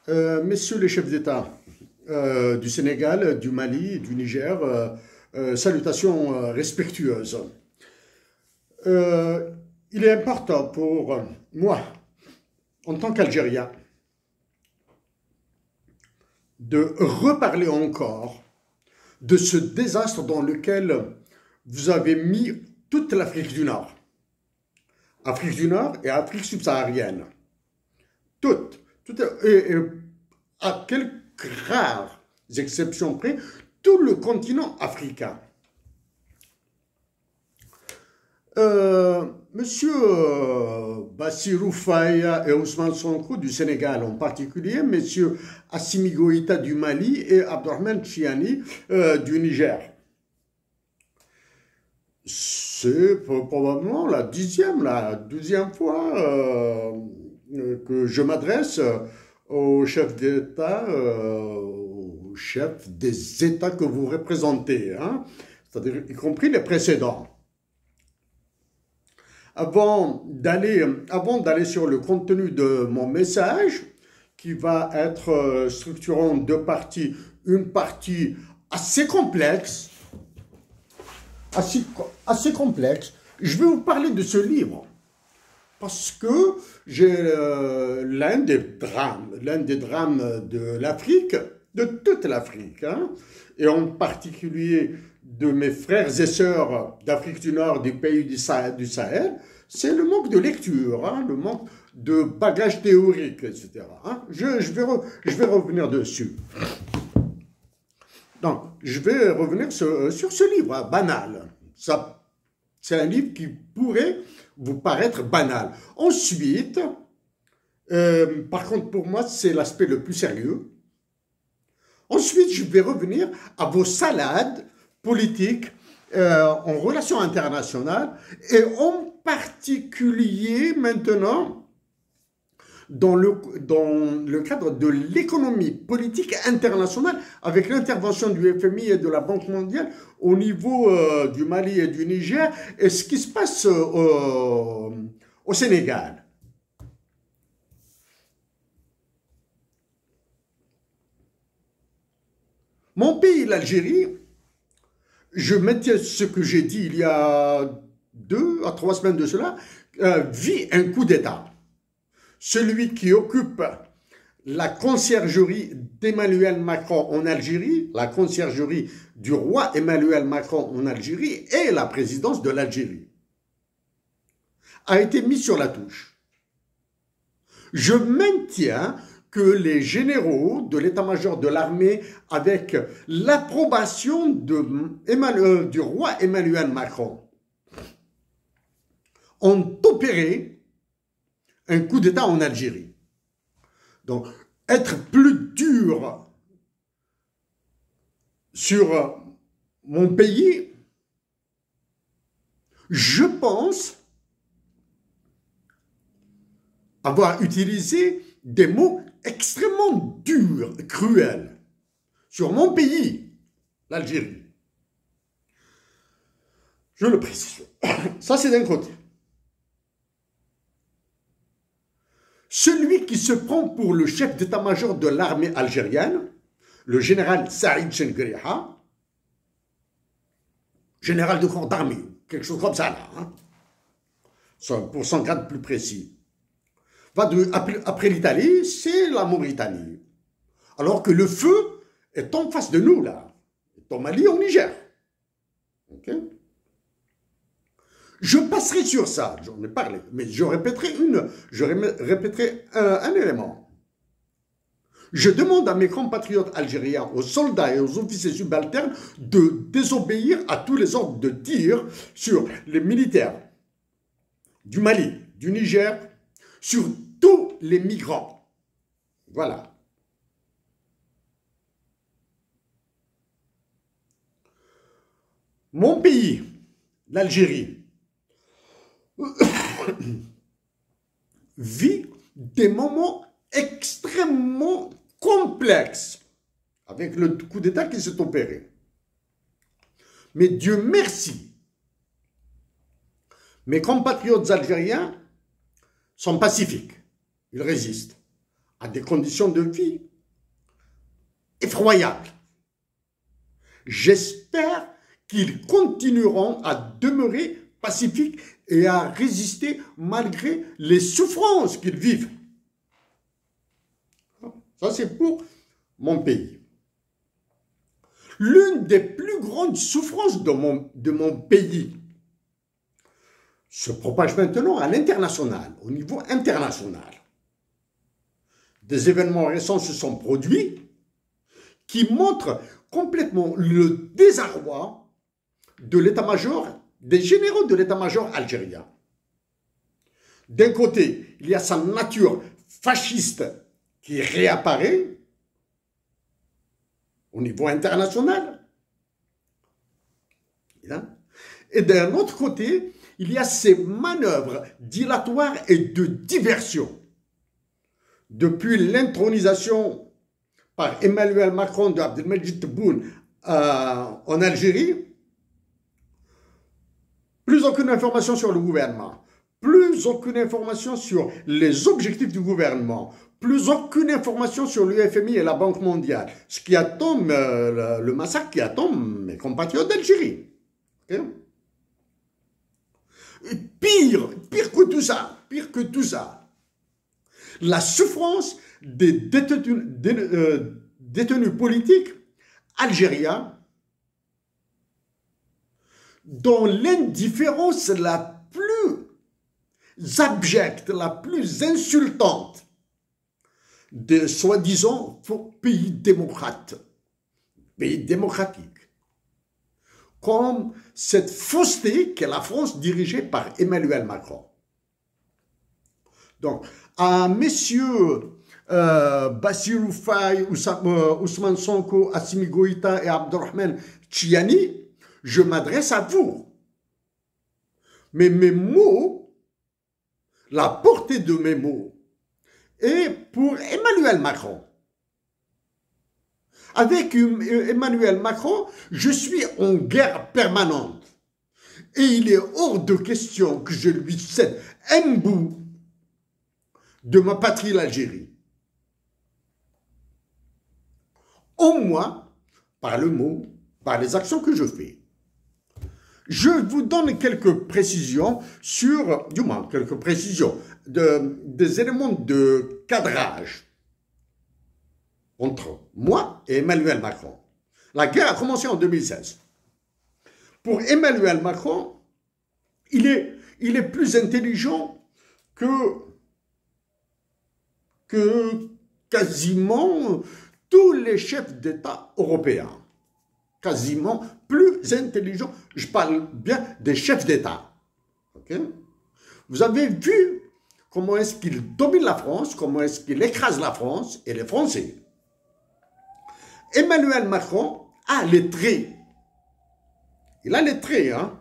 Messieurs les chefs d'État du Sénégal, du Mali, du Niger, salutations respectueuses. Il est important pour moi, en tant qu'Algérien, de reparler encore de ce désastre dans lequel vous avez mis toute l'Afrique du Nord. Afrique du Nord et Afrique subsaharienne. Toutes. Et à quelques rares exceptions près, tout le continent africain. Monsieur Bassirou Faye et Ousmane Sonko du Sénégal en particulier, Monsieur Assimi Goïta du Mali et Abdourahmane Chiani du Niger. C'est probablement la douzième fois que je m'adresse aux chefs d'État, aux chefs des États que vous représentez, hein, c'est-à-dire y compris les précédents. Avant d'aller sur le contenu de mon message, qui va être structuré en deux parties, une partie assez complexe, je vais vous parler de ce livre, parce que j'ai l'un des drames de l'Afrique, de toute l'Afrique, hein, et en particulier de mes frères et sœurs d'Afrique du Nord, des pays du Sahel, c'est le manque de lecture, hein, le manque de bagages théoriques, etc. Hein. Je vais revenir dessus. Donc, je vais revenir sur ce livre, hein, banal. C'est un livre qui pourrait vous paraître banal. Ensuite, par contre, pour moi, c'est l'aspect le plus sérieux. Ensuite, je vais revenir à vos salades politiques en relations internationales et en particulier maintenant dans le cadre de l'économie politique internationale avec l'intervention du FMI et de la Banque mondiale au niveau du Mali et du Niger et ce qui se passe au Sénégal. Mon pays, l'Algérie, je maintiens ce que j'ai dit il y a 2 à 3 semaines de cela, vit un coup d'État. Celui qui occupe la conciergerie d'Emmanuel Macron en Algérie, la conciergerie du roi Emmanuel Macron en Algérie et la présidence de l'Algérie, a été mis sur la touche. Je maintiens que les généraux de l'état-major de l'armée, avec l'approbation du roi Emmanuel Macron, ont opéré un coup d'État en Algérie. Donc, être plus dur sur mon pays, je pense avoir utilisé des mots extrêmement durs, cruels, sur mon pays, l'Algérie. Je le précise. Ça, c'est d'un côté. Celui qui se prend pour le chef d'état-major de l'armée algérienne, le général Saïd Chengueriha, général de corps d'armée, quelque chose comme ça là, hein, pour son grade plus précis, après l'Italie, c'est la Mauritanie. Alors que le feu est en face de nous là, au Mali, au Niger. Okay? Je passerai sur ça, j'en ai parlé, mais je répéterai un élément. Je demande à mes compatriotes algériens, aux soldats et aux officiers subalternes de désobéir à tous les ordres de tir sur les militaires du Mali, du Niger, sur tous les migrants. Voilà. Mon pays, l'Algérie, vit des moments extrêmement complexes avec le coup d'État qui s'est opéré. Mais Dieu merci, mes compatriotes algériens sont pacifiques, ils résistent. à des conditions de vie effroyables. J'espère qu'ils continueront à demeurer pacifiques et à résister malgré les souffrances qu'ils vivent. Ça, c'est pour mon pays. L'une des plus grandes souffrances de mon pays se propage maintenant à l'international, au niveau international. Des événements récents se sont produits qui montrent complètement le désarroi de l'état-major, des généraux de l'état-major algérien. D'un côté, il y a sa nature fasciste qui réapparaît au niveau international. Et d'un autre côté, il y a ces manœuvres dilatoires et de diversion. Depuis l'intronisation par Emmanuel Macron de Abdelmajid Tebboune en Algérie, plus aucune information sur le gouvernement, plus aucune information sur les objectifs du gouvernement, plus aucune information sur l'UFMI et la Banque mondiale, ce qui attend le massacre qui attend mes compatriotes d'Algérie. Okay? Pire que tout ça, la souffrance des détenus politiques algériens dont l'indifférence la plus abjecte, la plus insultante des soi-disant pays démocrates, pays démocratiques, comme cette fausseté qu'est la France dirigée par Emmanuel Macron. Donc, à messieurs Bassirou Faye, Ousmane Sonko, Assimi Goïta et Abdurrahman Chiani, je m'adresse à vous. Mais mes mots, la portée de mes mots, est pour Emmanuel Macron. Avec Emmanuel Macron, je suis en guerre permanente. Et il est hors de question que je lui cède un bout de ma patrie, l'Algérie. Au moins, par le mot, par les actions que je fais. Je vous donne quelques précisions sur, du moins, quelques précisions, des éléments de cadrage entre moi et Emmanuel Macron. La guerre a commencé en 2016. Pour Emmanuel Macron, il est plus intelligent que quasiment tous les chefs d'État européens. Quasiment plus intelligent. Je parle bien des chefs d'État. Okay? Vous avez vu comment est-ce qu'il domine la France, comment est-ce qu'il écrase la France et les Français. Emmanuel Macron a les traits. Il a les traits, hein.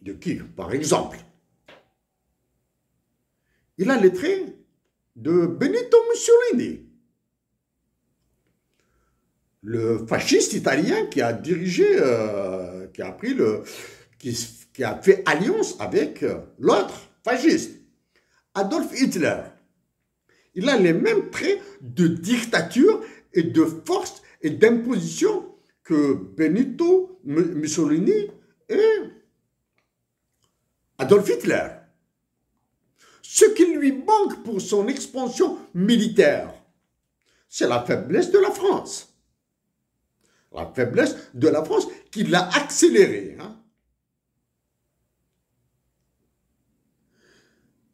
De qui, par exemple? Il a les traits de Benito Mussolini, le fasciste italien qui a dirigé, qui a fait alliance avec l'autre fasciste, Adolf Hitler. Il a les mêmes traits de dictature et de force et d'imposition que Benito Mussolini et Adolf Hitler. Ce qui lui manque pour son expansion militaire, c'est la faiblesse de la France. La faiblesse de la France qui l'a accélérée. Hein.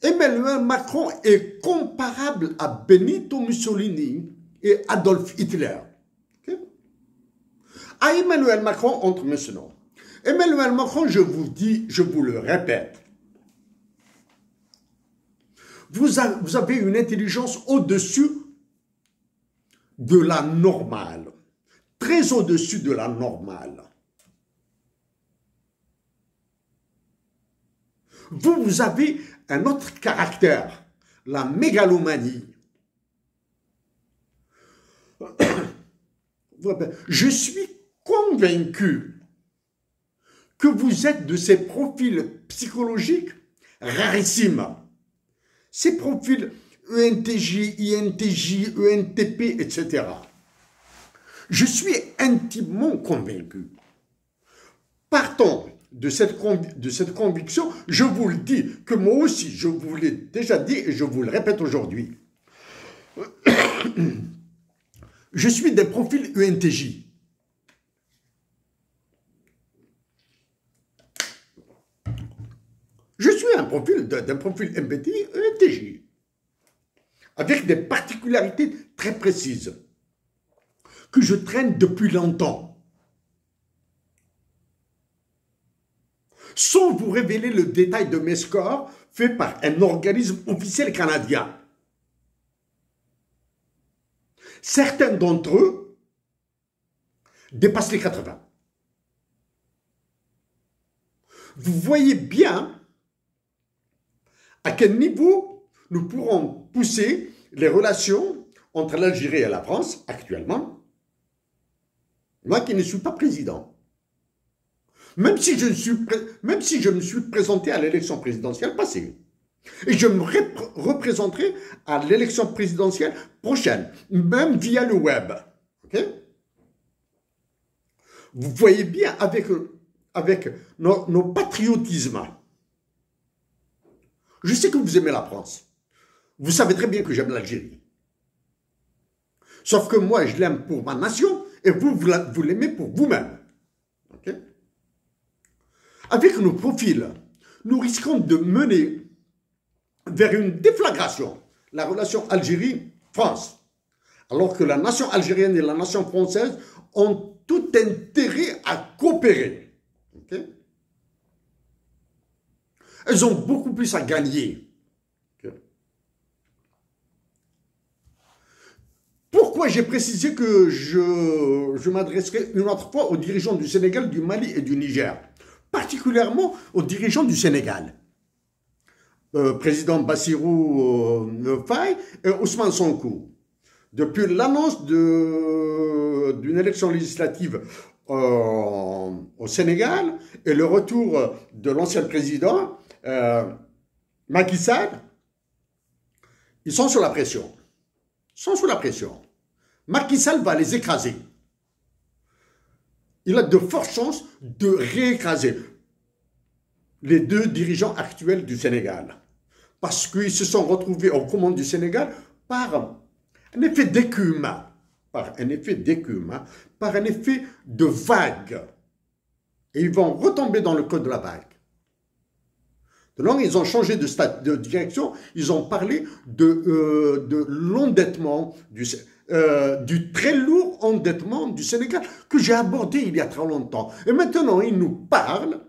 Emmanuel Macron est comparable à Benito Mussolini et Adolf Hitler. Okay? À Emmanuel Macron, entre maintenant. Emmanuel Macron, je vous dis, je vous le répète, vous avez une intelligence au-dessus de la normale, très au-dessus de la normale. Vous avez un autre caractère, la mégalomanie. Je suis convaincu que vous êtes de ces profils psychologiques rarissimes Ces profils ENTJ, INTJ, ENTP, etc. Je suis intimement convaincu. Partons de cette conviction, je vous le dis, que moi aussi, je vous l'ai déjà dit et je vous le répète aujourd'hui. Je suis d'un profil ENTJ. Je suis d'un profil MBTI ENTJ, avec des particularités très précises que je traîne depuis longtemps. Sans vous révéler le détail de mes scores faits par un organisme officiel canadien. Certains d'entre eux dépassent les 80. Vous voyez bien à quel niveau nous pourrons pousser les relations entre l'Algérie et la France actuellement, moi qui ne suis pas président. Même si je me suis présenté à l'élection présidentielle passée. Et je me représenterai à l'élection présidentielle prochaine, même via le web. Okay? Vous voyez bien avec nos patriotismes. Je sais que vous aimez la France. Vous savez très bien que j'aime l'Algérie. Sauf que moi, je l'aime pour ma nation et vous l'aimez pour vous-même. Okay? Avec nos profils, nous risquons de mener vers une déflagration la relation Algérie-France, alors que la nation algérienne et la nation française ont tout intérêt à coopérer. Okay? Elles ont beaucoup plus à gagner. Okay? Pourquoi j'ai précisé que je m'adresserai une autre fois aux dirigeants du Sénégal, du Mali et du Niger, particulièrement aux dirigeants du Sénégal. Président Bassirou Faye et Ousmane Sonko. Depuis l'annonce d'une élection législative au Sénégal et le retour de l'ancien président Macky Sall, ils sont sous la pression. Ils sont sous la pression. Macky Sall va les écraser. Il a de fortes chances de réécraser les deux dirigeants actuels du Sénégal. Parce qu'ils se sont retrouvés aux commandes du Sénégal par un effet d'écume, par un effet de vague. Et ils vont retomber dans le code de la vague. Donc, ils ont changé de direction, ils ont parlé de l'endettement, du très lourd endettement du Sénégal que j'ai abordé il y a très longtemps. Et maintenant, ils nous parlent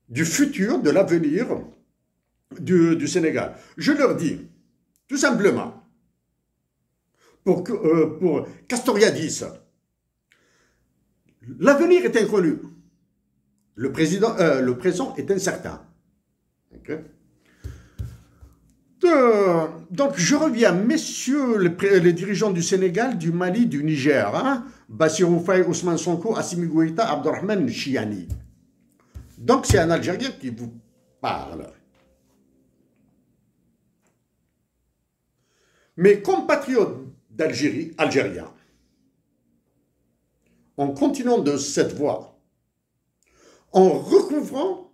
du futur, de l'avenir du Sénégal. Je leur dis, tout simplement, pour Castoriadis, l'avenir est inconnu. Le présent est incertain. Okay. Donc, je reviens, messieurs les dirigeants du Sénégal, du Mali, du Niger, hein, Bassirou Faye, Ousmane Sonko, Assimi Goïta, Abdurrahman Chiani. Donc, c'est un Algérien qui vous parle. Mes compatriotes d'Algérie, Algériens, en continuant de cette voie, en recouvrant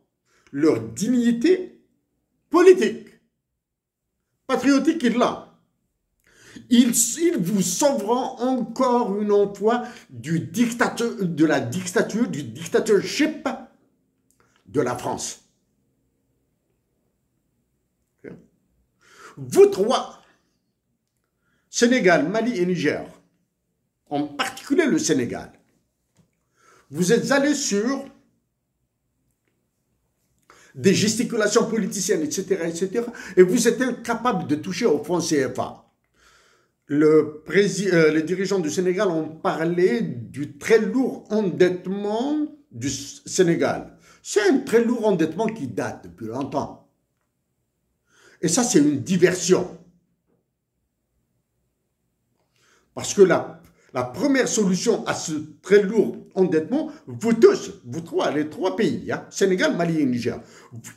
leur dignité politique, patriotique, ils vous sauveront encore une fois de la dictature, du dictatorship de la France. Vous trois, Sénégal, Mali et Niger, en particulier le Sénégal, vous êtes allés sur des gesticulations politiciennes, etc., et vous êtes incapable de toucher au franc CFA. Les dirigeants du Sénégal ont parlé du très lourd endettement du Sénégal. C'est un très lourd endettement qui date depuis longtemps. Et ça, c'est une diversion. Parce que la la première solution à ce très lourd endettement, vous tous, vous trois, les trois pays, hein, Sénégal, Mali et Niger,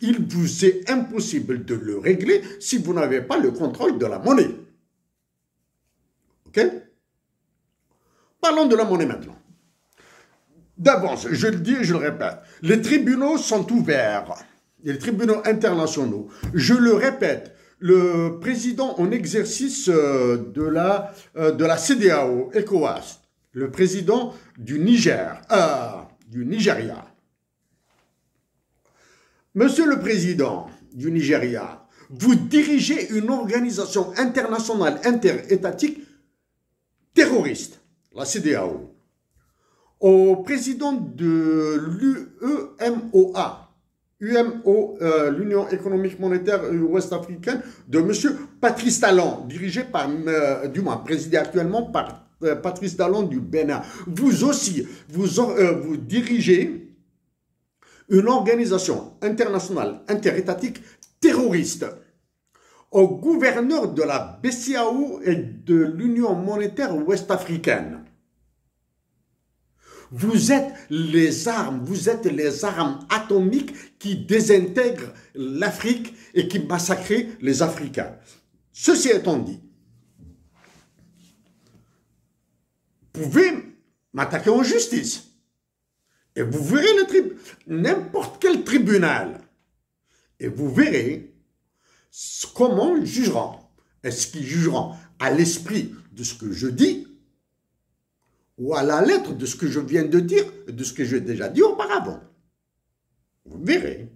il vous est impossible de le régler si vous n'avez pas le contrôle de la monnaie. Ok? Parlons de la monnaie maintenant. D'avance, je le dis et je le répète, les tribunaux sont ouverts, les tribunaux internationaux. Je le répète, le président en exercice de la CEDEAO, ECOWAS, le président du Nigeria. Monsieur le président du Nigeria, vous dirigez une organisation internationale interétatique terroriste, la CEDEAO. Au président de l'UEMOA, l'Union économique monétaire ouest-africaine, de M. Patrice Talon, dirigé par, présidé actuellement par Patrice Talon du Bénin. Vous aussi, vous dirigez une organisation internationale interétatique terroriste. Au gouverneur de la BCAO et de l'Union monétaire ouest-africaine. Vous êtes les armes atomiques qui désintègrent l'Afrique et qui massacrent les Africains. Ceci étant dit, vous pouvez m'attaquer en justice. Et vous verrez n'importe quel tribunal. Et vous verrez comment ils jugeront. Est-ce qu'ils jugeront à l'esprit de ce que je dis ou à la lettre de ce que je viens de dire, de ce que j'ai déjà dit auparavant. Vous verrez.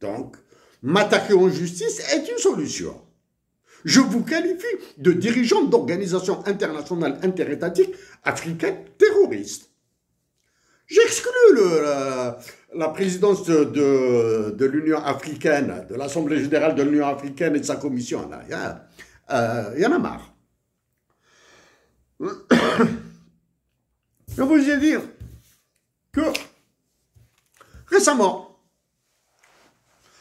Donc, m'attaquer en justice est une solution. Je vous qualifie de dirigeant d'organisations internationales interétatiques africaines terroristes. J'exclus la présidence de l'Union africaine, de l'Assemblée générale de l'Union africaine et de sa commission. Là. Il y en a marre. Je vous ai dire que récemment,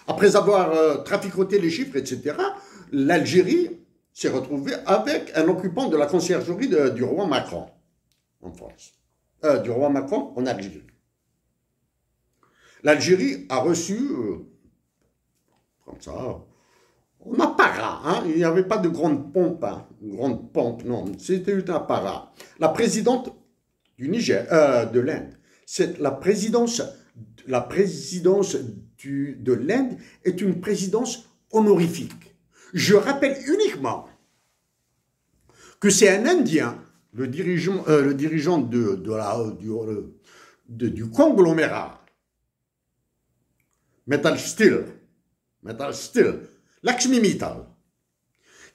après avoir traficoté les chiffres, etc., l'Algérie s'est retrouvée avec un occupant de la conciergerie du roi Macron en France. Du roi Macron en Algérie. L'Algérie a reçu, comme ça, un apparat, hein, il n'y avait pas de grande pompe, hein, non, c'était un apparat. La présidente du Niger, de l'Inde, c'est la présidence de l'Inde est une présidence honorifique. Je rappelle uniquement que c'est un Indien, le dirigeant du conglomérat Metal Steel, Lakshmi Mittal,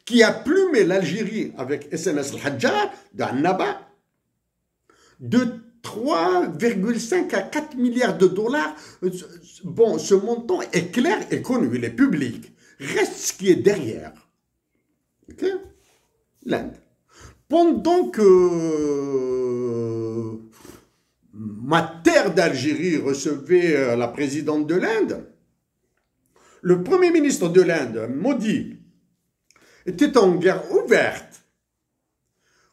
qui a plumé l'Algérie avec SNS Al-Hajjar d'Annaba de 3,5 à 4 milliards de dollars. Bon, ce montant est clair et connu, il est public. Reste ce qui est derrière. Ok? L'Inde. Pendant que ma terre d'Algérie recevait la présidente de l'Inde, le premier ministre de l'Inde, Modi, était en guerre ouverte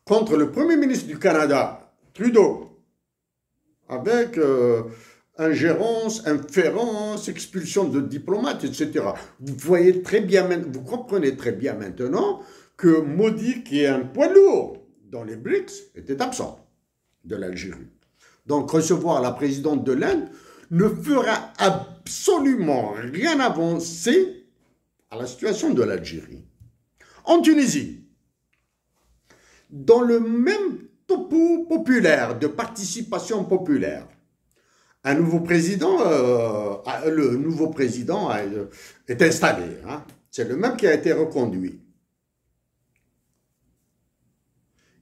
contre le premier ministre du Canada, Trudeau, avec ingérence, inférence, expulsion de diplomates, etc. Vous voyez très bien, vous comprenez très bien maintenant que Modi, qui est un poids lourd dans les BRICS, était absent de l'Algérie. Donc recevoir la présidente de l'Inde ne fera absolument rien avancer à la situation de l'Algérie. En Tunisie, dans le même topo populaire, de participation populaire, le nouveau président est installé. Hein. C'est le même qui a été reconduit.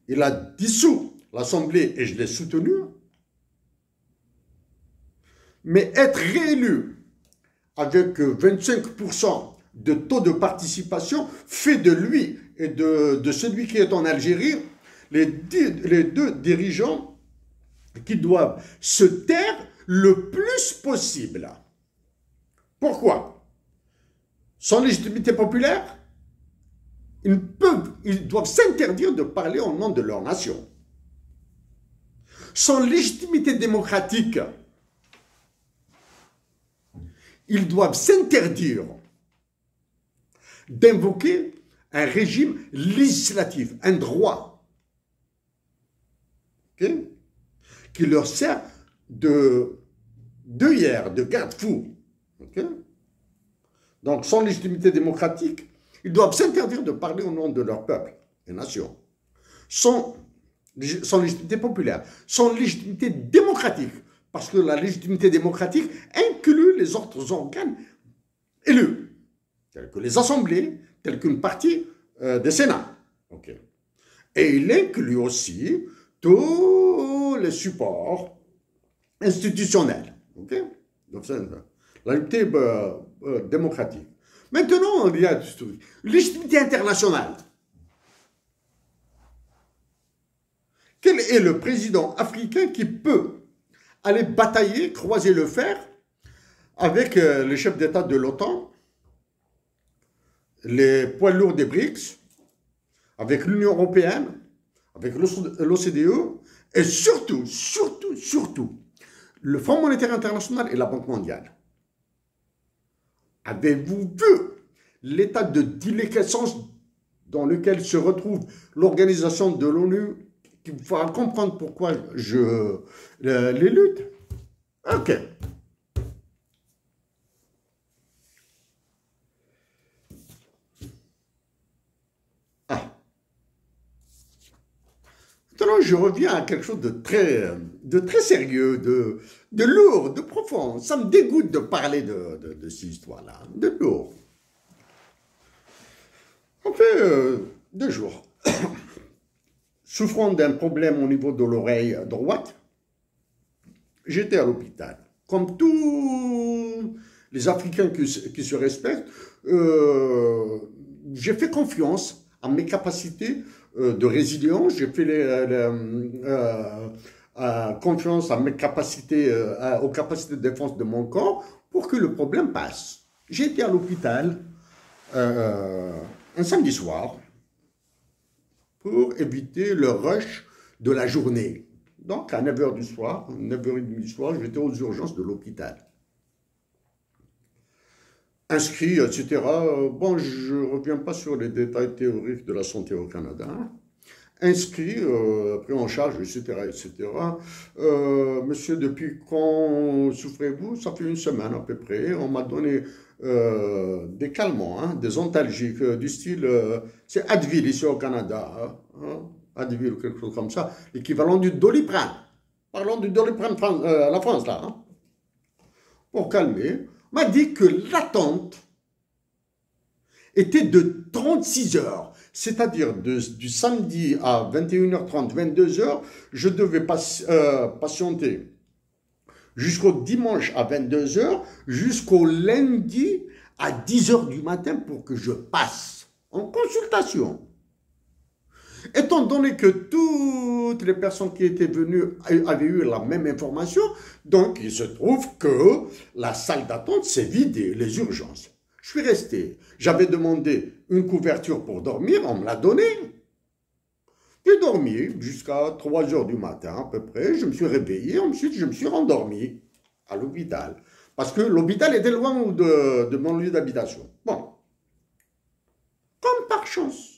Il a dissous l'Assemblée et je l'ai soutenu. Mais être réélu avec 25% de taux de participation fait de lui et de celui qui est en Algérie les deux dirigeants qui doivent se taire le plus possible. Pourquoi? Sans légitimité populaire, ils doivent s'interdire de parler au nom de leur nation. sans légitimité démocratique, ils doivent s'interdire d'invoquer un régime législatif, un droit, okay, qui leur sert d'œillère, de garde-fou. Okay? Donc, sans légitimité démocratique, ils doivent s'interdire de parler au nom de leur peuple et nation. Sans légitimité populaire, sans légitimité démocratique, parce que la légitimité démocratique inclut les autres organes élus, tels que les assemblées, tels qu'une partie des sénats. Okay. Et il inclut aussi tous les supports institutionnels. Okay. Donc, la légitimité démocratique. Maintenant, il y a légitimité internationale. Quel est le président africain qui peut aller batailler, croiser le fer avec les chefs d'État de l'OTAN, les poids lourds des BRICS, avec l'Union européenne, avec l'OCDE, et surtout, le Fonds monétaire international et la Banque mondiale. Avez-vous vu l'état de déliquescence dans lequel se retrouve l'organisation de l'ONU, qui vous fera comprendre pourquoi je les lutte? Ok. Maintenant, je reviens à quelque chose de très sérieux, de lourd, de profond. Ça me dégoûte de parler de cette histoire-là, de lourd. On fait 2 jours. Souffrant d'un problème au niveau de l'oreille droite, j'étais à l'hôpital. Comme tous les Africains qui se respectent, j'ai fait confiance à mes capacités de résilience, j'ai fait confiance à mes capacités, aux capacités de défense de mon corps pour que le problème passe. J'ai été à l'hôpital un samedi soir pour éviter le rush de la journée. Donc à 9h du soir, 9h30 du soir, j'étais aux urgences de l'hôpital. Inscrit, etc. Bon, je ne reviens pas sur les détails théoriques de la santé au Canada. Inscrit, pris en charge, etc. etc. Monsieur, depuis quand souffrez-vous? Ça fait 1 semaine à peu près. On m'a donné des calmants, hein, des antalgiques du style, c'est Advil ici au Canada. Hein, Advil ou quelque chose comme ça. L'équivalent du Doliprane. Parlons du Doliprane, la France, là. Hein, pour calmer. M'a dit que l'attente était de 36 heures, c'est-à-dire du samedi à 21h30, 22h, je devais patienter jusqu'au dimanche à 22h, jusqu'au lundi à 10h du matin pour que je passe en consultation. Étant donné que toutes les personnes qui étaient venues avaient eu la même information, donc il se trouve que la salle d'attente s'est vidée, les urgences. Je suis resté. J'avais demandé une couverture pour dormir, on me l'a donnée. J'ai dormi jusqu'à 3h du matin à peu près, je me suis réveillé, ensuite je me suis rendormi à l'hôpital. Parce que l'hôpital était loin de mon lieu d'habitation. Bon. Comme par chance.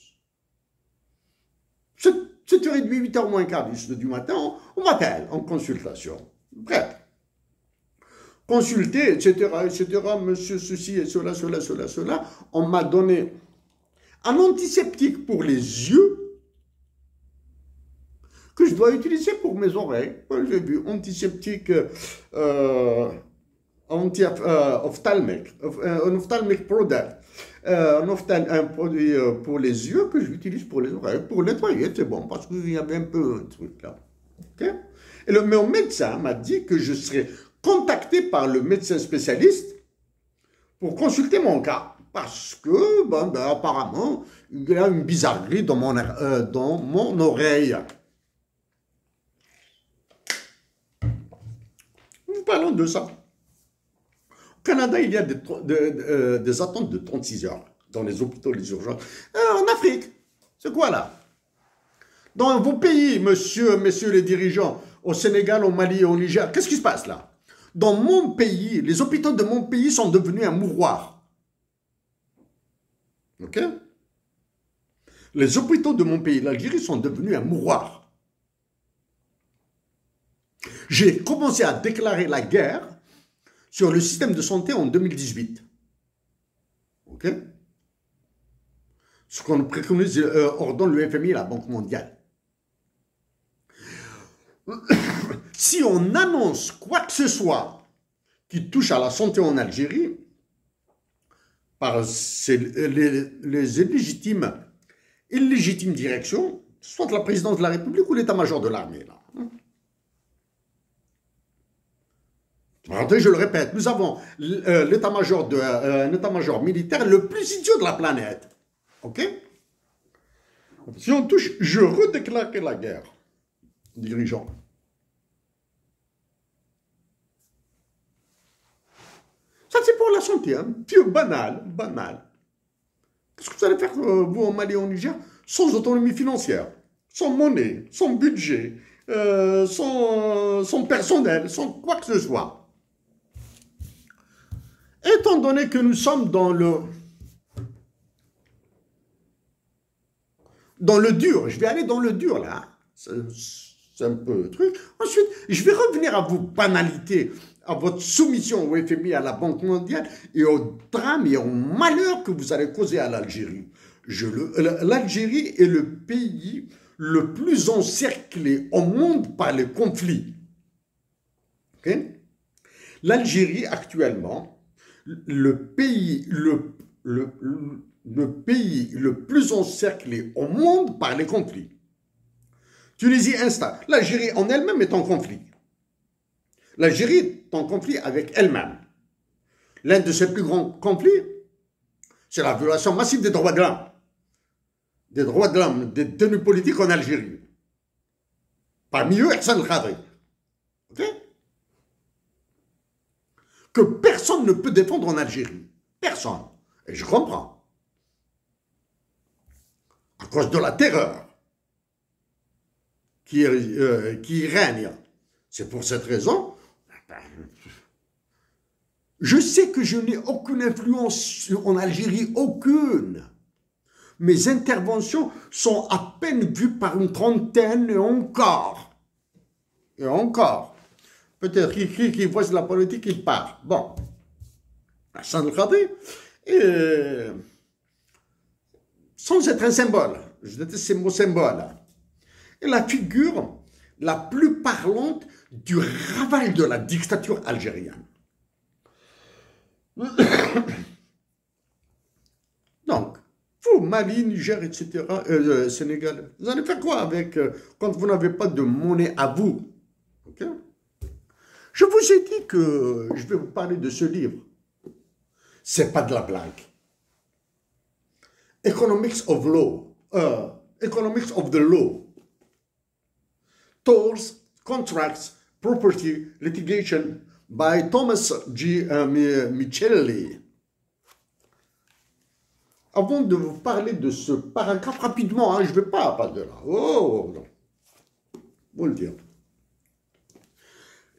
7h30, 8h moins quart du matin, on m'appelle en consultation. Bref. Consulter, etc., monsieur ceci et cela. On m'a donné un antiseptique pour les yeux que je dois utiliser pour mes oreilles. J'ai vu antiseptique ophtalmique, un ophtalmic product. Un produit pour les yeux que j'utilise pour les oreilles, pour nettoyer, c'est bon, parce qu'il y avait un peu un truc là. Okay? Et mon médecin m'a dit que je serais contacté par le médecin spécialiste pour consulter mon cas. Parce que, apparemment, il y a une bizarrerie dans mon oreille. Nous parlons de ça. Au Canada, il y a des attentes de 36 heures dans les hôpitaux, les urgences. En Afrique, c'est quoi là? Dans vos pays, messieurs les dirigeants, au Sénégal, au Mali et au Niger. Qu'est-ce qui se passe là? Dans mon pays, les hôpitaux de mon pays sont devenus un mouroir. Ok? Les hôpitaux de mon pays, l'Algérie, sont devenus un mouroir. J'ai commencé à déclarer la guerre sur le système de santé en 2018. Ok? Ce qu'on préconise, ordonne le FMI et la Banque mondiale. Si on annonce quoi que ce soit qui touche à la santé en Algérie, par les illégitimes directions, soit de la présidence de la République ou l'état-major de l'armée. Je le répète, nous avons l'état-major un état-major militaire le plus idiot de la planète. Ok? Si on touche, je redéclare la guerre, dirigeant. Ça, c'est pour la santé, hein. Pieux, banal, banal. Qu'est-ce que vous allez faire, vous, en Mali et au Niger, sans autonomie financière, sans monnaie, sans budget, sans personnel, sans quoi que ce soit? Étant donné que nous sommes dans le dur, je vais aller dans le dur, là. C'est un peu le truc. Ensuite, je vais revenir à vos banalités, à votre soumission au FMI, à la Banque mondiale, et au drame et au malheur que vous allez causer à l'Algérie. L'Algérie est le pays le plus encerclé au monde par les conflits. Okay? L'Algérie, actuellement, le pays le plus encerclé au monde par les conflits. Tunisie instable. L'Algérie en elle-même est en conflit. L'Algérie est en conflit avec elle-même. L'un de ses plus grands conflits, c'est la violation massive des droits de l'homme. Des droits de l'homme, des détenus politiques en Algérie. Parmi eux, Hassan Khadri. Ok? Que personne ne peut défendre en Algérie. Personne. Et je comprends. À cause de la terreur qui règne. C'est pour cette raison, je sais que je n'ai aucune influence en Algérie, aucune. Mes interventions sont à peine vues par une trentaine et encore. Et encore. Peut-être qui voit de la politique, il part. Bon. Hassan Khadri, sans être un symbole, je déteste ces mots symboles, est la figure la plus parlante du ravage de la dictature algérienne. Donc, vous, Mali, Niger, etc., Sénégal, vous allez faire quoi avec, quand vous n'avez pas de monnaie à vous? Okay? Je vous ai dit que je vais vous parler de ce livre. C'est pas de la blague. Economics of Law, Economics of the Law. Tolls, Contracts, Property, Litigation by Thomas G. Michelli. Avant de vous parler de ce paragraphe, rapidement, hein, je ne vais pas de là. Oh, non. Vous le dire.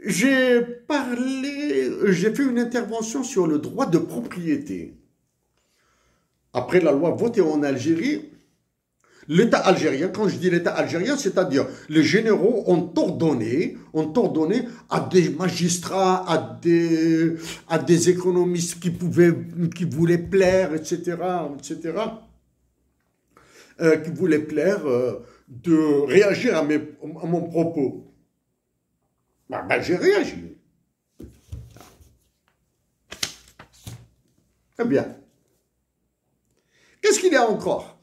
J'ai fait une intervention sur le droit de propriété. Après la loi votée en Algérie, l'État algérien, quand je dis l'État algérien, c'est-à-dire les généraux ont ordonné à des magistrats, à des économistes qui voulaient plaire, etc., qui voulaient plaire, de réagir à mon propos. J'ai réagi. Eh bien, qu'est-ce qu'il y a encore?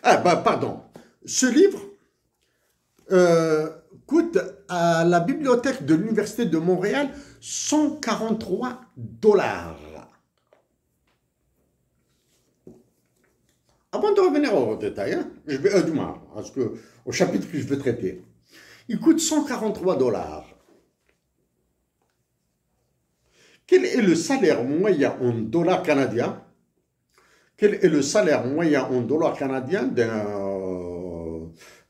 Pardon. Ce livre coûte à la bibliothèque de l'Université de Montréal 143 $. Avant de revenir au détail, hein, je vais au chapitre que je veux traiter. Il coûte 143 $. Quel est le salaire moyen en dollars canadiens? Quel est le salaire moyen en dollars canadiens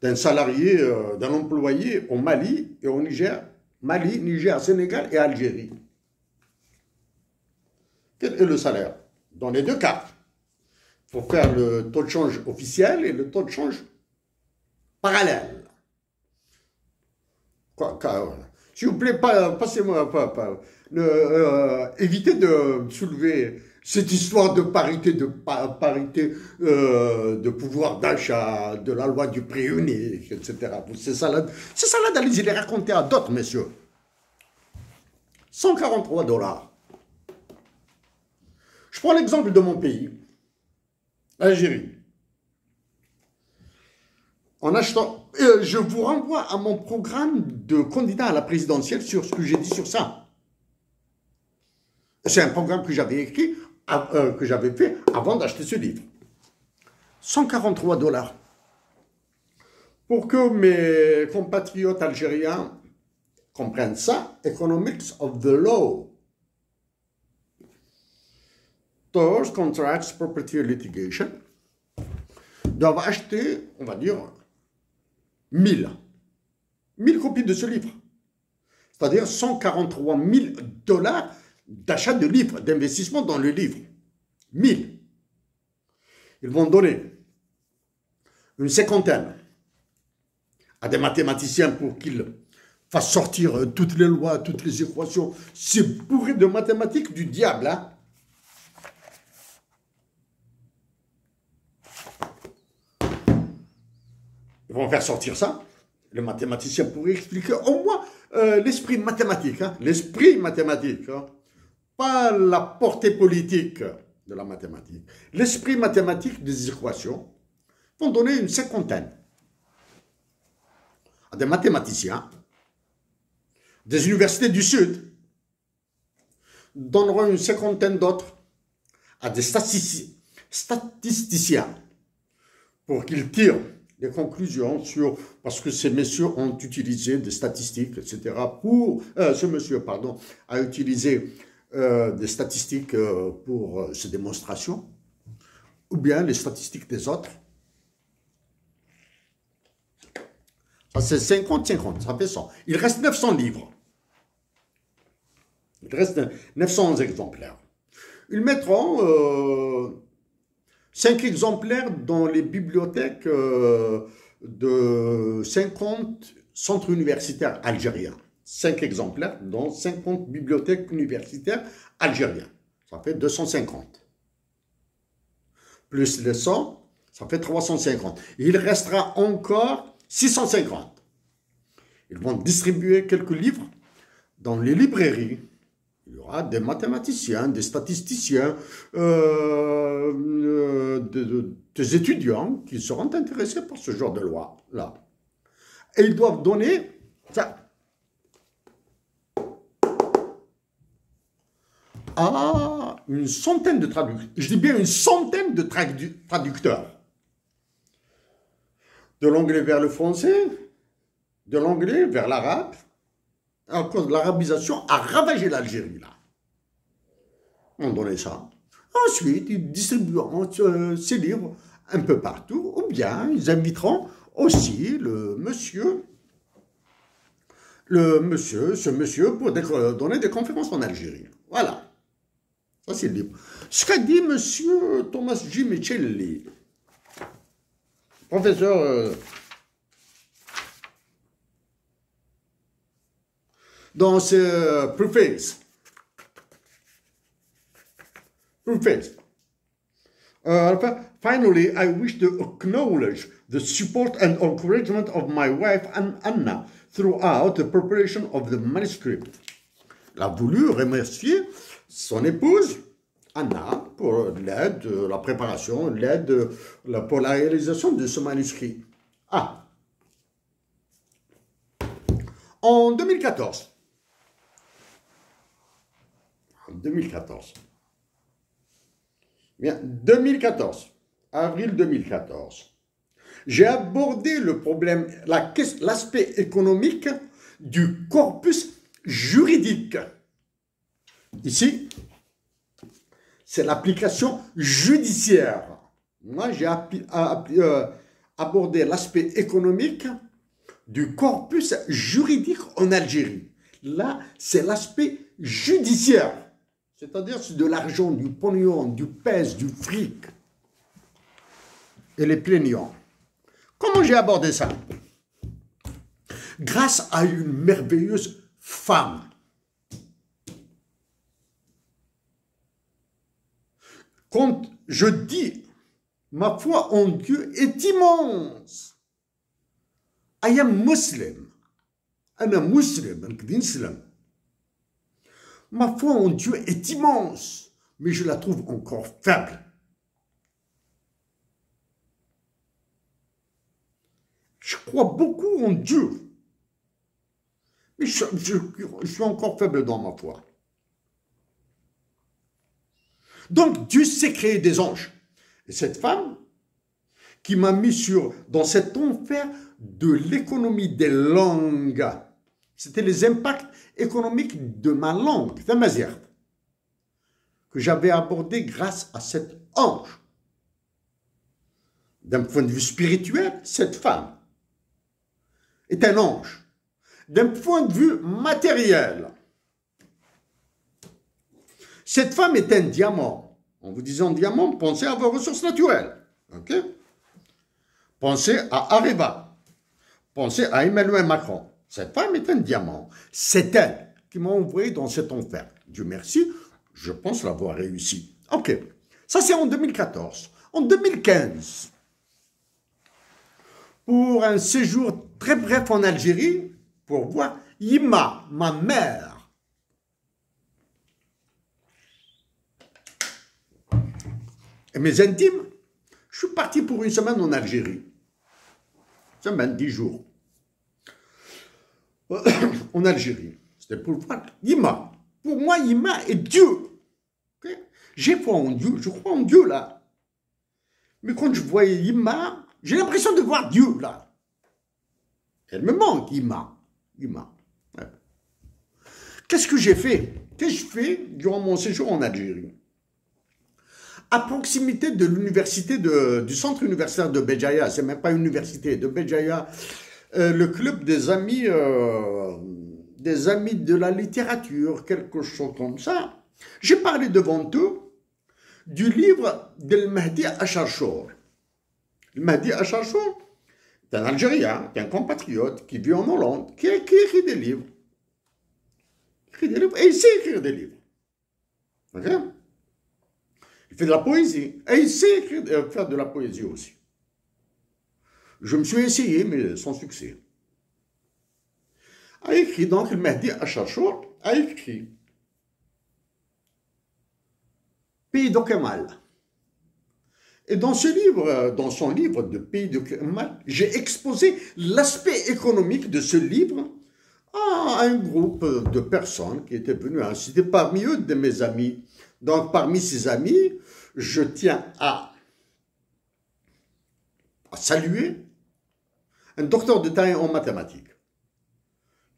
d'un salarié, d'un employé au Mali et au Niger. Mali, Niger, Sénégal et Algérie. Quel est le salaire? Dans les deux cas, il faut faire le taux de change officiel et le taux de change parallèle. S'il vous plaît, passez-moi, évitez de soulever cette histoire de parité, de pouvoir d'achat, de la loi du prix unique, etc. C'est ça d'analyse, il est raconté à d'autres, messieurs. 143 $. Je prends l'exemple de mon pays, l'Algérie. En achetant, je vous renvoie à mon programme de candidat à la présidentielle sur ce que j'ai dit sur ça. C'est un programme que j'avais écrit, que j'avais fait avant d'acheter ce livre. 143 $. Pour que mes compatriotes algériens comprennent ça, Economics of the Law. Tort, Contracts, Property Litigation, doivent acheter, on va dire, 1000 copies de ce livre. C'est-à-dire 143 000 $ d'achat de livres, d'investissement dans le livre. 1000. Ils vont donner une cinquantaine à des mathématiciens pour qu'ils fassent sortir toutes les lois, toutes les équations. C'est bourré de mathématiques du diable, hein. Ils vont faire sortir ça. Les mathématiciens pourraient expliquer au moins l'esprit mathématique. Hein, l'esprit mathématique. Hein, pas la portée politique de la mathématique. L'esprit mathématique des équations vont donner une cinquantaine à des mathématiciens des universités du Sud. Donneront une cinquantaine d'autres à des statisticiens pour qu'ils tirent des conclusions sur, parce que ces messieurs ont utilisé des statistiques, etc. pour, ce monsieur, pardon, a utilisé des statistiques pour ces démonstrations, ou bien les statistiques des autres. Ça c'est 50-50, ça fait 100. Il reste 900 livres. Il reste 900 exemplaires. Ils mettront 5 exemplaires dans les bibliothèques de 50 centres universitaires algériens. 5 exemplaires dans 50 bibliothèques universitaires algériennes. Ça fait 250. Plus les 100, ça fait 350. Il restera encore 650. Ils vont distribuer quelques livres dans les librairies. Il y aura des mathématiciens, des statisticiens, des étudiants qui seront intéressés par ce genre de loi-là. Et ils doivent donner ça à une centaine de traducteurs. Je dis bien une centaine de traducteurs. De l'anglais vers le français, de l'anglais vers l'arabe. À cause de l'arabisation, a ravagé l'Algérie, là. On donnait ça. Ensuite, ils distribueront ces livres un peu partout, ou bien ils inviteront aussi ce monsieur pour donner des conférences en Algérie. Voilà. Ça, c'est le livre. Ce qu'a dit monsieur Thomas J. Michelli, professeur dans ce preface. Finally, I wish to acknowledge the support and encouragement of my wife Anna throughout the preparation of the manuscript. Il a voulu remercier son épouse Anna pour l'aide, la préparation, l'aide pour la réalisation de ce manuscrit. Ah. En 2014. Bien, 2014, avril 2014, j'ai abordé le problème, l'aspect économique du corpus juridique. Ici, c'est l'application judiciaire. Moi, j'ai aborder l'aspect économique du corpus juridique en Algérie. Là, c'est l'aspect judiciaire. C'est-à-dire c'est de l'argent, du pognon, du pèse, du fric. Et les plaignants. Comment j'ai abordé ça? Grâce à une merveilleuse femme. Quand je dis ma foi en Dieu est immense. I am Muslim. أنا مسلم. نقدر نسلم. Ma foi en Dieu est immense, mais je la trouve encore faible. Je crois beaucoup en Dieu, mais je suis encore faible dans ma foi. Donc Dieu sait créer des anges. Et cette femme qui m'a mis dans cet enfer de l'économie des langues, c'était les impacts économiques de ma langue, que j'avais abordé grâce à cet ange. D'un point de vue spirituel, cette femme est un ange. D'un point de vue matériel, cette femme est un diamant. En vous disant diamant, pensez à vos ressources naturelles. Okay? Pensez à Areva. Pensez à Emmanuel Macron. Cette femme est un diamant. C'est elle qui m'a envoyé dans cet enfer. Dieu merci, je pense l'avoir réussi. Ok, ça c'est en 2014. En 2015, pour un séjour très bref en Algérie, pour voir Yima, ma mère. Et mes intimes, je suis parti pour une semaine en Algérie. Semaine, 10 jours. En Algérie. C'était pour voir Yima. Pour moi, Yima est Dieu. Okay? J'ai foi en Dieu, je crois en Dieu là. Mais quand je voyais Yima, j'ai l'impression de voir Dieu là. Elle me manque, Yima. Ouais. Qu'est-ce que j'ai fait? Qu'est-ce que je fais durant mon séjour en Algérie? À proximité de l'université, du centre universitaire de Béjaïa, c'est même pas une université, de Béjaïa, le club des amis de la littérature, quelque chose comme ça. J'ai parlé devant eux du livre de Mahdi Acharchour. Le Mahdi Acharchour, c'est un Algérien, c'est un compatriote qui vit en Hollande, qui écrit des livres. Et il sait écrire des livres. Okay? Il fait de la poésie. Et il sait faire de la poésie aussi. Je me suis essayé, mais sans succès. A écrit, donc, le Mahdi Acharchour a écrit Pays de Kemal. Et dans ce livre, dans son livre de Pays de Kemal, j'ai exposé l'aspect économique de ce livre à un groupe de personnes qui étaient venues inciter, parmi eux de mes amis. Donc, parmi ces amis, je tiens à saluer un docteur d'État en mathématiques,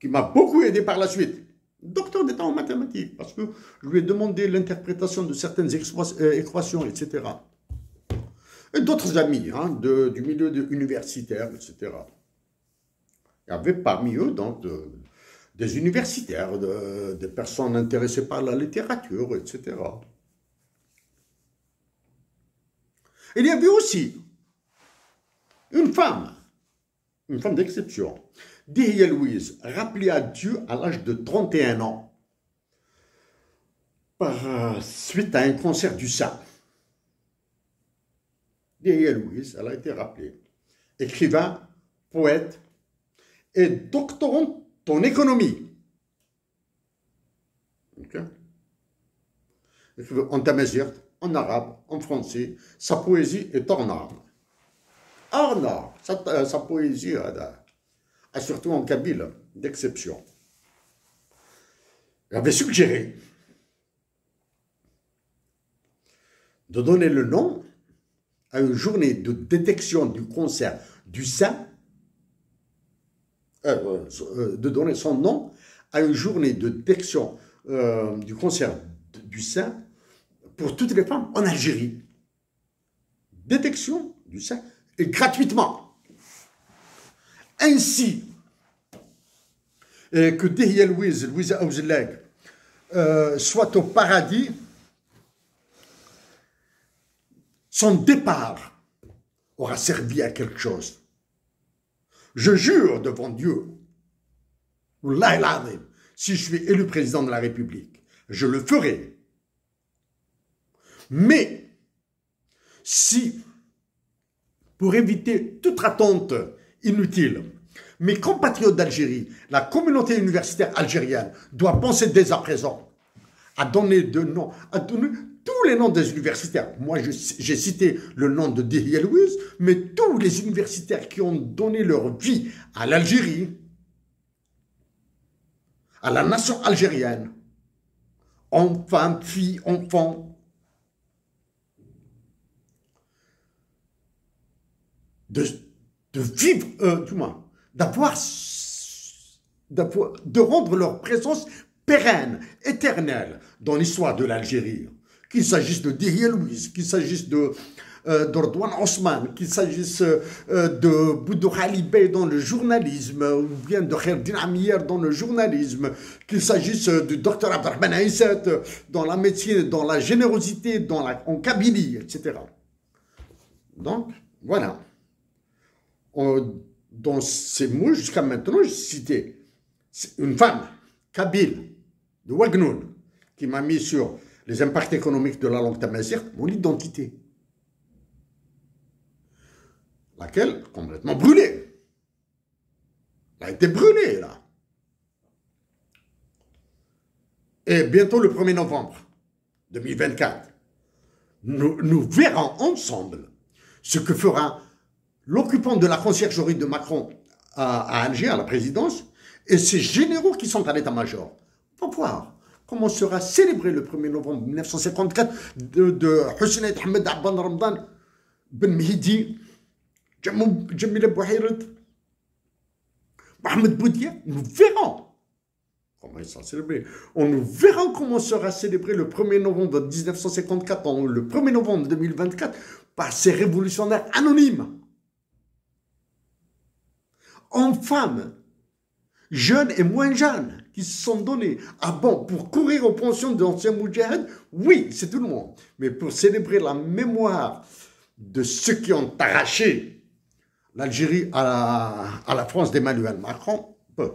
qui m'a beaucoup aidé par la suite. Docteur d'État en mathématiques, parce que je lui ai demandé l'interprétation de certaines équations, etc. Et d'autres amis du milieu universitaire, etc. Il y avait parmi eux donc des universitaires, des personnes intéressées par la littérature, etc. Il y avait aussi une femme d'exception, Dihya Louise, rappelée à Dieu à l'âge de 31 ans, suite à un cancer du sein. Dihya Louise, elle a été rappelée. Écrivain, poète et doctorante en économie. Okay. En tamazight, en arabe, en français, sa poésie est hors norme. Hors norme, sa poésie surtout en kabyle, d'exception. Elle avait suggéré de donner le nom à une journée de détection du cancer du sein, de donner son nom à une journée de détection du cancer du sein pour toutes les femmes en Algérie. Détection du sein et gratuitement. ainsi que Dihya Louise Aouzlag, soit au paradis, son départ aura servi à quelque chose. Je jure devant Dieu, Wallah el-Azim, si je suis élu président de la République, je le ferai. Mais, si, pour éviter toute attente inutile, mes compatriotes d'Algérie, la communauté universitaire algérienne, doit penser dès à présent à donner tous les noms des universitaires. Moi, j'ai cité le nom de Dihya Louise, mais tous les universitaires qui ont donné leur vie à l'Algérie, à la nation algérienne, hommes, femmes, filles, enfants, de vivre, du moins, de rendre leur présence pérenne, éternelle dans l'histoire de l'Algérie. Qu'il s'agisse de Dihya Louise, qu'il s'agisse d'Ordouane Osman, qu'il s'agisse de Boudou Khalibé dans le journalisme, ou bien de Kherdin Amier dans le journalisme, qu'il s'agisse du docteur Abdelrahman Aïsset dans la médecine, dans la générosité, en Kabylie, etc. Donc, voilà. Dans ces mots, jusqu'à maintenant, j'ai cité une femme, Kabyle, de Ouagnoun, qui m'a mis sur les impacts économiques de la langue tamazight, mon identité. Laquelle, complètement brûlée. Elle a été brûlée, là. Et bientôt, le 1er novembre 2024, nous verrons ensemble ce que fera l'occupant de la conciergerie de Macron à Alger, à la présidence, et ces généraux qui sont à l'état-major. On va voir comment sera célébré le 1er novembre 1954 de Hussein Ahmed Abban Ramadan Ben Mehdi, Jamil Bouhirat, Mohamed Boudia. Nous verrons comment ils sont célébrés. Nous verrons comment sera célébré le 1er novembre 1954, le 1er novembre 2024, par ces révolutionnaires anonymes. Hommes, femmes, jeunes et moins jeunes, qui se sont donnés. Ah bon, pour courir aux pensions d'anciens moudjahid, oui, c'est tout le monde. Mais pour célébrer la mémoire de ceux qui ont arraché l'Algérie à la France d'Emmanuel Macron, peu.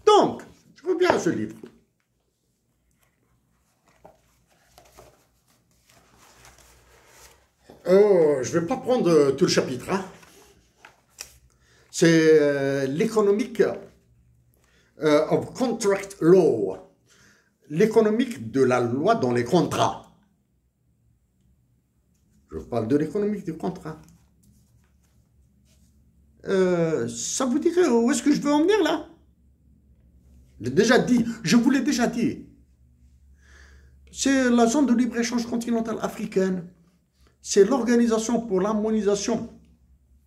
Donc, je veux bien ce livre. Je ne vais pas prendre tout le chapitre, hein. C'est l'économique of contract law, l'économique de la loi dans les contrats. Je parle de l'économique du contrat. Ça vous dirait où est-ce que je veux en venir là? Je l'ai déjà dit, je vous l'ai déjà dit. C'est la zone de libre-échange continentale africaine. C'est l'organisation pour l'harmonisation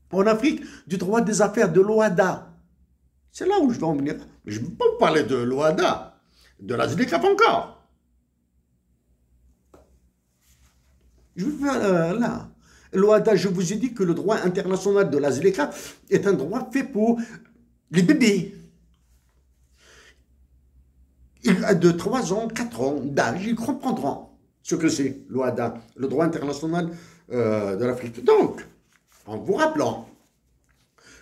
en Afrique du droit des affaires de l'OADA. C'est là où je vais en venir. Je ne veux pas vous parler de l'OADA, de la ZLECAf encore. Je vais faire là. L'OADA, je vous ai dit que le droit international de la ZLECAf est un droit fait pour les bébés. De 3 ans, 4 ans d'âge, ils comprendront ce que c'est l'OADA, le droit international de l'Afrique. Donc, en vous rappelant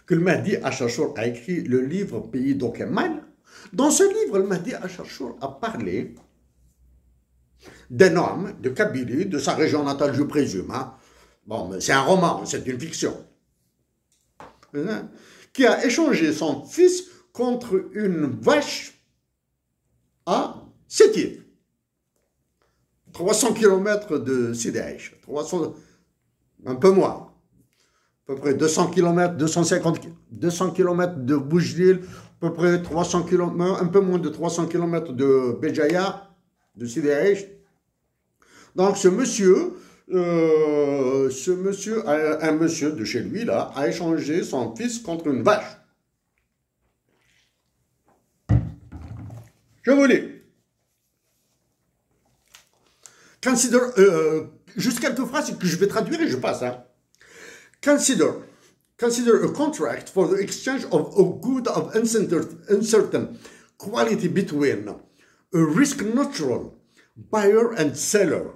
que le Mahdi Achachour a écrit le livre Pays d'Okemal, dans ce livre, le Mahdi Achachour a parlé d'un homme de Kabylie, de sa région natale, je présume. Hein. Bon, c'est un roman, c'est une fiction. Hein, qui a échangé son fils contre une vache à Sétif. 300 km de Sidi Aïch, 300, un peu moins. À peu près 200 km, 200 km de Boujdil, à peu près 300 km, un peu moins de 300 km de Béjaïa, de Sidi Aïch. Donc ce monsieur, un monsieur de chez lui, là, a échangé son fils contre une vache. Je vous lis. Consider, juste quelques phrases que je vais traduire et je passe. Hein. Consider consider a contract for the exchange of a good of uncertain quality between a risk-neutral buyer and seller.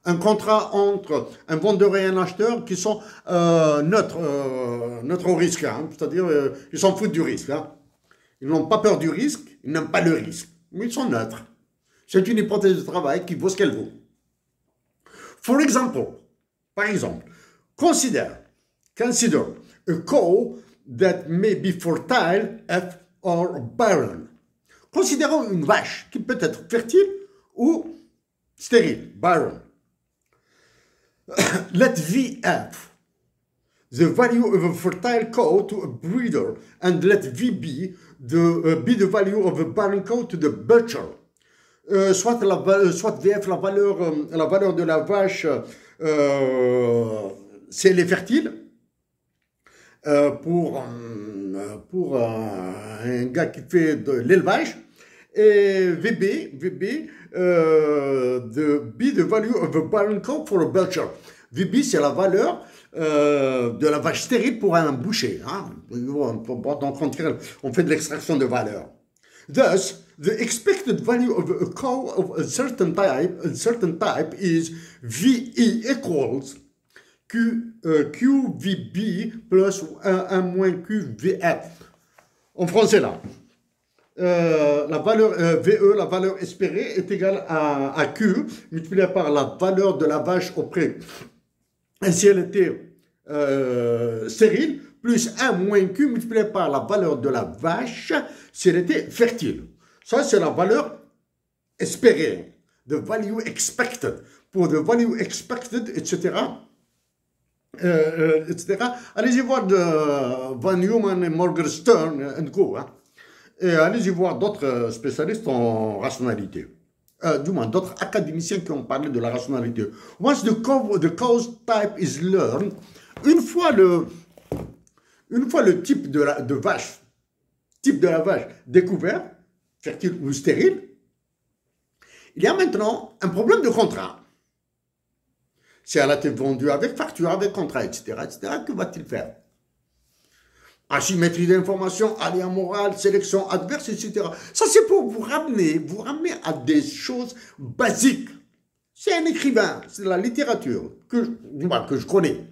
Un contrat entre un vendeur et un acheteur qui sont neutres au risque, hein, c'est-à-dire ils s'en foutent du risque. Hein. Ils n'ont pas peur du risque, ils n'aiment pas le risque, mais ils sont neutres. C'est une hypothèse de travail qui vaut ce qu'elle vaut. For example, par exemple, consider a cow that may be fertile or barren. Considérons une vache qui peut être fertile ou stérile, barren. Let VF, the value of a fertile cow to a breeder, and let VB be the value of a barren cow to the butcher. Soit VF, la valeur de la vache, si elle est fertile, pour un gars qui fait de l'élevage, et VB, the value of a barren cow for a butcher. VB, c'est la valeur de la vache stérile pour un boucher. Hein? Donc, on fait de l'extraction de valeur. Thus, the expected value of a cow of a certain type is VE equals QVB plus 1 moins QVF. En français, là, la valeur VE, la valeur espérée, est égale à Q multiplié par la valeur de la vache au prix. Et si elle était stérile, plus 1 moins Q multiplié par la valeur de la vache si elle était fertile. Ça, c'est la valeur espérée, the value expected. Pour the value expected, etc., allez-y voir de Van Neumann et Morgenstern and Co. Hein, et allez-y voir d'autres spécialistes en rationalité. Du moins, d'autres académiciens qui ont parlé de la rationalité. Once the cause type is learned, une fois le type de la vache découvert, fertile ou stérile, il y a maintenant un problème de contrat. Si elle a été vendue avec facture, avec contrat, etc., que va-t-il faire? Asymétrie d'information, aléa moral, sélection adverse, etc. Ça, c'est pour vous ramener à des choses basiques. C'est un écrivain, c'est de la littérature que je connais,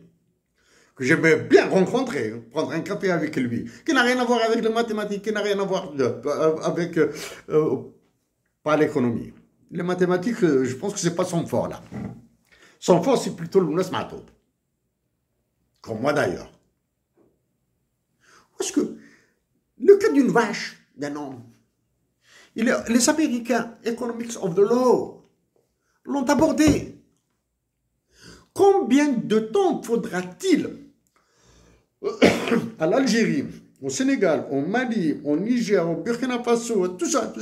que j'aimerais bien rencontrer, prendre un café avec lui, qui n'a rien à voir avec les mathématiques, qui n'a rien à voir avec pas l'économie. Les mathématiques, je pense que c'est pas son fort, là. Son fort, c'est plutôt le Mounasmato. Comme moi, d'ailleurs. Parce que le cas d'une vache, d'un homme, les Américains, Economics of the Law, l'ont abordé. Combien de temps faudra-t-il à l'Algérie, au Sénégal, au Mali, au Niger, au Burkina Faso, tout ça,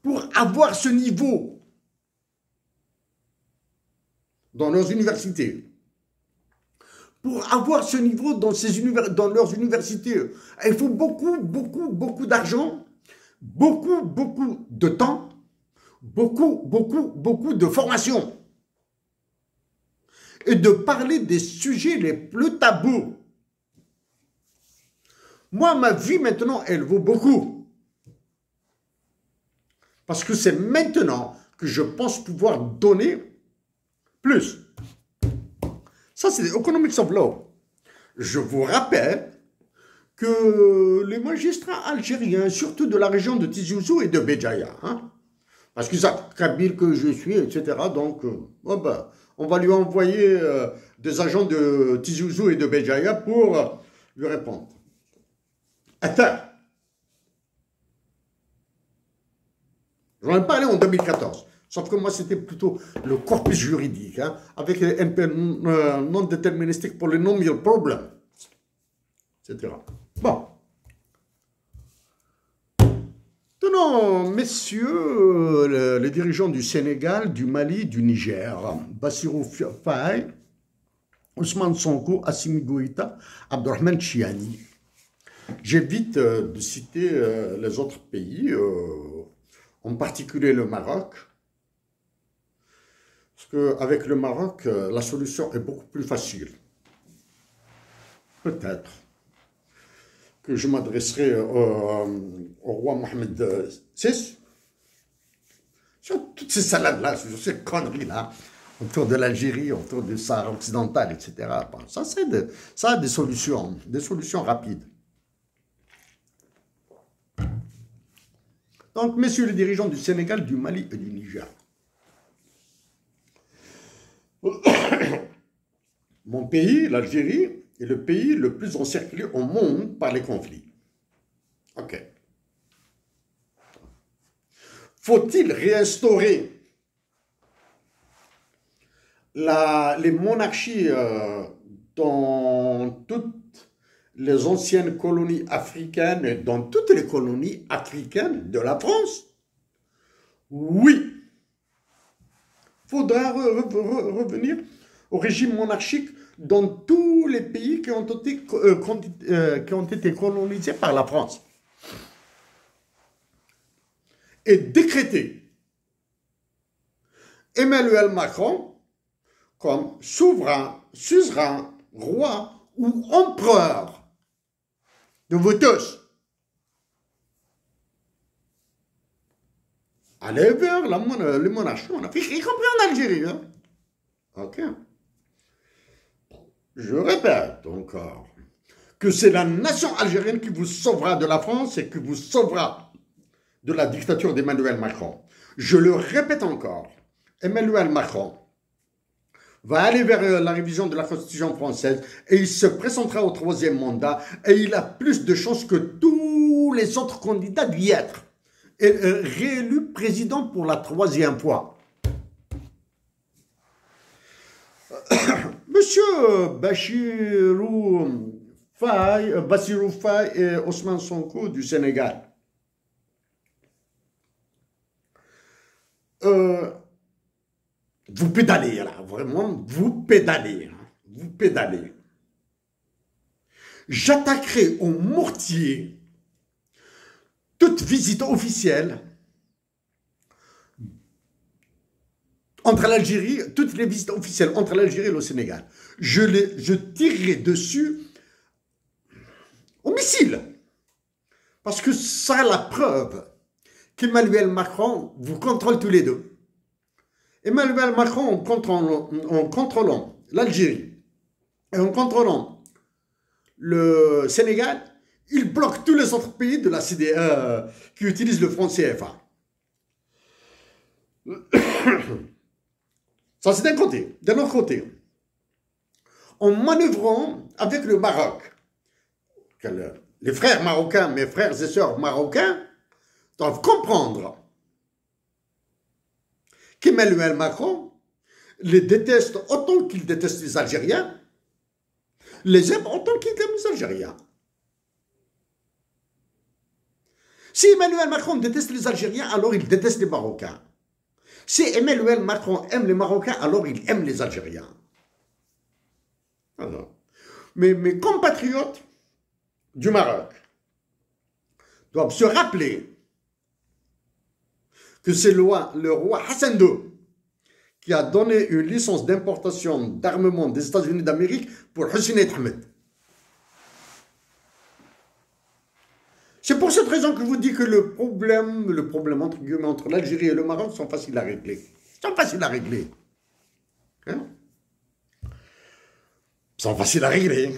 pour avoir ce niveau dans leurs universités? Pour avoir ce niveau dans leurs universités, il faut beaucoup d'argent, beaucoup de temps, beaucoup de formation. Et de parler des sujets les plus tabous. Moi, ma vie maintenant, elle vaut beaucoup. Parce que c'est maintenant que je pense pouvoir donner plus. Ça, c'est Economics of Law. Je vous rappelle que les magistrats algériens, surtout de la région de Tizi Ouzou et de Béjaïa, hein, parce qu'ils savent Kabyle que je suis, etc., donc on va lui envoyer des agents de Tizi Ouzou et de Béjaïa pour lui répondre. Attends. J'en ai parlé en 2014. Sauf que moi, c'était plutôt le corpus juridique, hein, avec les NP non déterministiques pour les non-real problems, etc. Bon. Tenons, messieurs, les dirigeants du Sénégal, du Mali, du Niger, Bassirou Faye, Ousmane Sonko, Assimi Goïta, Abdourahmane Chiani. J'évite de citer les autres pays, en particulier le Maroc, parce qu'avec le Maroc, la solution est beaucoup plus facile. peut-être que je m'adresserai au roi Mohamed VI sur toutes ces salades-là, sur ces conneries-là, autour de l'Algérie, autour du Sahara occidental, etc. Bon, ça a des solutions rapides. Donc, messieurs les dirigeants du Sénégal, du Mali et du Niger, mon pays, l'Algérie, est le pays le plus encerclé au monde par les conflits. Ok. Faut-il réinstaurer les monarchies dans toutes les anciennes colonies africaines et dans toutes les colonies africaines de la France? Oui. Faudra revenir au régime monarchique dans tous les pays qui ont été colonisés par la France. Et décréter Emmanuel Macron comme souverain, suzerain, roi ou empereur de vous tous. Aller vers les monarchies en Afrique, y compris en Algérie. Hein? Ok. Je répète encore que c'est la nation algérienne qui vous sauvera de la France et qui vous sauvera de la dictature d'Emmanuel Macron. Je le répète encore, Emmanuel Macron va aller vers la révision de la Constitution française et il se présentera au 3e mandat et il a plus de chances que tous les autres candidats d'y être. Et réélu président pour la 3e fois. Monsieur Bassirou Faye et Ousmane Sonko du Sénégal. Vous pédalez là, vraiment, vous pédalez. Vous pédalez. J'attaquerai au mortier toute visite officielle entre l'Algérie, toutes les visites officielles entre l'Algérie et le Sénégal. Je tirerai dessus au missile. Parce que ça a la preuve qu'Emmanuel Macron vous contrôle tous les deux. Emmanuel Macron, en contrôlant l'Algérie et en contrôlant le Sénégal, il bloque tous les autres pays de la CDE qui utilisent le franc CFA. Ça, c'est d'un côté. D'un autre côté, en manœuvrant avec le Maroc, les frères marocains, mes frères et sœurs marocains, doivent comprendre qu'Emmanuel Macron les déteste autant qu'il déteste les Algériens, les aime autant qu'il aime les Algériens. Si Emmanuel Macron déteste les Algériens, alors il déteste les Marocains. Si Emmanuel Macron aime les Marocains, alors il aime les Algériens. Alors, mes compatriotes du Maroc doivent se rappeler que c'est le roi Hassan II qui a donné une licence d'importation d'armement des États-Unis d'Amérique pour Hussein Ahmed. C'est pour cette raison que je vous dis que le problème entre guillemets entre l'Algérie et le Maroc sont faciles à régler. Sont faciles à régler. Hein? Sont faciles à régler.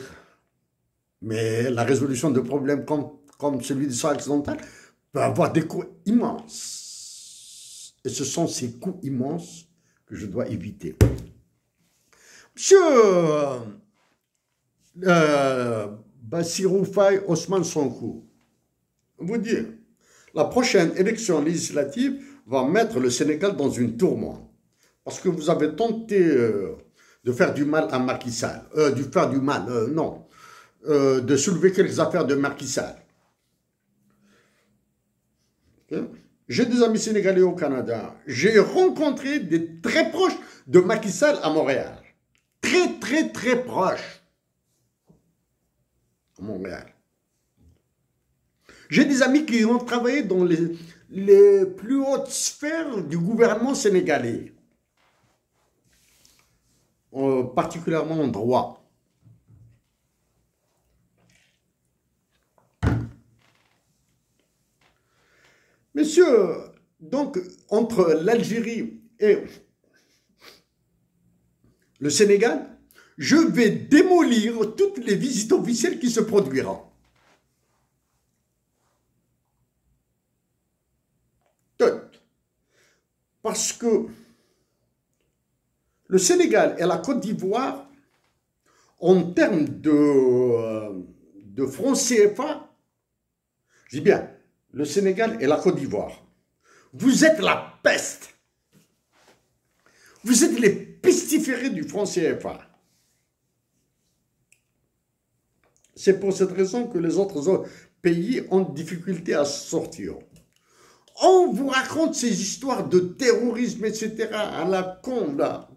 Mais la résolution de problèmes comme celui du Sahara occidental peut avoir des coûts immenses. Et ce sont ces coûts immenses que je dois éviter. Monsieur Bassirou Faye Ousmane Sonko, vous dire, la prochaine élection législative va mettre le Sénégal dans une tourmente. Parce que vous avez tenté de faire du mal à Macky Sall. De soulever quelques affaires de Macky Sall. Okay. J'ai des amis sénégalais au Canada. J'ai rencontré des très proches de Macky Sall à Montréal. Très, très, très proches. À Montréal. J'ai des amis qui ont travaillé dans les plus hautes sphères du gouvernement sénégalais. Particulièrement en droit. Messieurs, donc, entre l'Algérie et le Sénégal, je vais démolir toutes les visites officielles qui se produiront. Toutes. Parce que le Sénégal et la Côte d'Ivoire, en termes de francs CFA, je dis bien, le Sénégal et la Côte d'Ivoire, vous êtes la peste. Vous êtes les pestiférés du franc CFA. C'est pour cette raison que les autres pays ont difficulté à sortir. On vous raconte ces histoires de terrorisme, etc. à la con, là.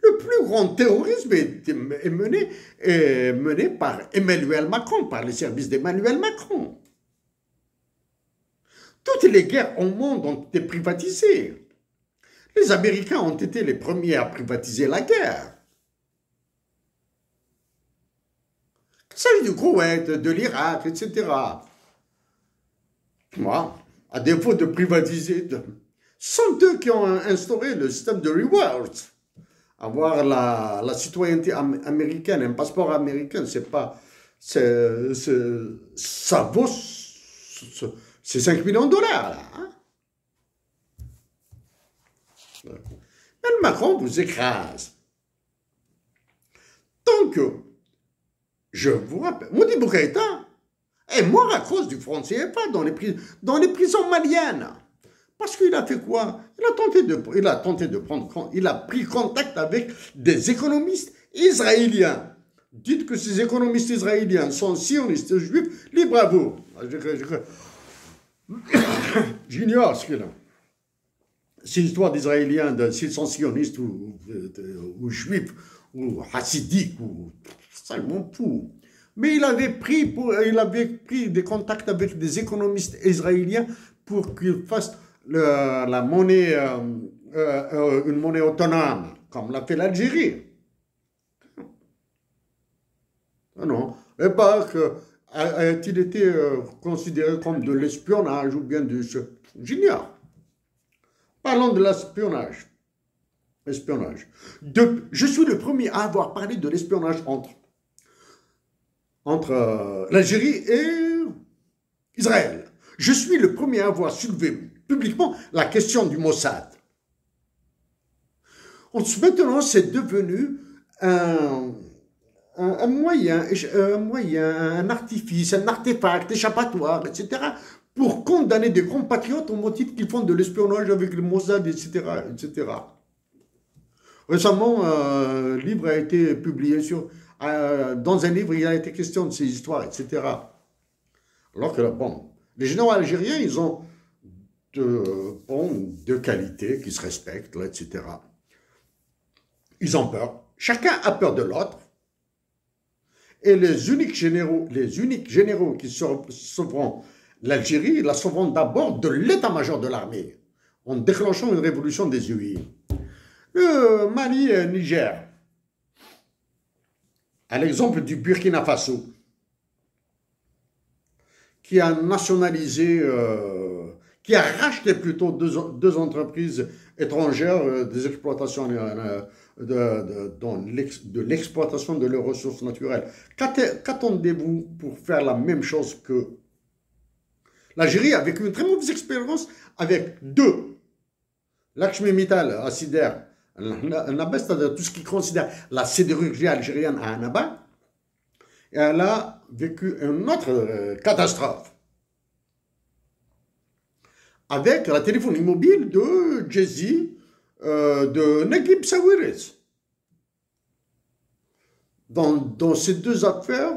Le plus grand terrorisme est mené par Emmanuel Macron, par les services d'Emmanuel Macron. Toutes les guerres au monde ont été privatisées. Les Américains ont été les premiers à privatiser la guerre. Il s'agit du Koweït, de l'Irak, etc. Moi, à défaut de privatiser, ce sont eux qui ont instauré le système de rewards. Avoir la citoyenneté américaine, un passeport américain, c'est pas... ça vaut... C'est 5 millions de dollars, là. Hein? Mais le Macron vous écrase. Donc, je vous rappelle, Modi Boukaïta est mort à cause du franc CFA dans les prisons maliennes. Parce qu'il a fait quoi? Il a pris contact avec des économistes israéliens. Dites que ces économistes israéliens sont sionistes juifs, libre à vous. J'ignore ce qu'il a. Ces histoires d'Israéliens, s'ils sont sionistes ou juifs, ou hassidiques, ça je m'en fous. Mais il avait pris des contacts avec des économistes israéliens pour qu'ils fassent la monnaie, une monnaie autonome, comme l'a fait l'Algérie. Non, et pas que a-t-il été considéré comme de l'espionnage ou bien de... J'ignore. Parlons de l'espionnage. Je suis le premier à avoir parlé de l'espionnage entre l'Algérie et Israël. Je suis le premier à avoir soulevé publiquement la question du Mossad. Maintenant, c'est devenu un moyen, un artifice, un artefact échappatoire, etc., pour condamner des compatriotes au motif qu'ils font de l'espionnage avec le Mossad, etc., etc. Récemment, un livre a été publié dans un livre, il a été question de ces histoires, etc. Alors que, bon, les généraux algériens, ils ont de qualités qui se respectent, là, etc. Ils ont peur. Chacun a peur de l'autre. Et les uniques généraux qui sauveront l'Algérie, la sauveront d'abord de l'état-major de l'armée, en déclenchant une révolution des UI. Le Mali et le Niger, à l'exemple du Burkina Faso, qui a nationalisé, qui a racheté plutôt deux entreprises étrangères des exploitations, de l'exploitation de leurs ressources naturelles. Qu'attendez-vous pour faire la même chose que l'Algérie, avec une très mauvaise expérience, avec deux, Lakshmi Mittal à Sider, Annaba, c'est-à-dire tout ce qui considère la sidérurgie algérienne à Annaba, et elle a vécu une autre catastrophe avec la téléphonie mobile de Jay-Z, de Naguib Sawiris. Dans ces deux affaires,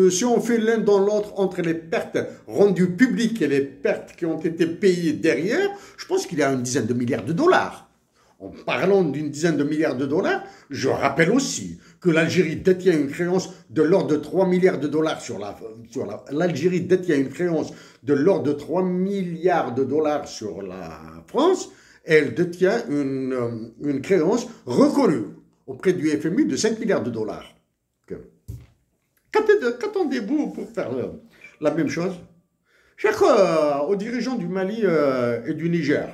si on fait l'un dans l'autre entre les pertes rendues publiques et les pertes qui ont été payées derrière, je pense qu'il y a une dizaine de milliards de dollars. En parlant d'une dizaine de milliards de dollars, je rappelle aussi que l'Algérie détient une créance de l'ordre de 3 milliards de dollars l'Algérie détient une créance de l'ordre de 3 milliards de dollars sur la France, et elle détient une créance reconnue auprès du FMI de 5 milliards de dollars. Qu'attendez-vous pour faire la même chose? Cher aux dirigeants du Mali et du Niger,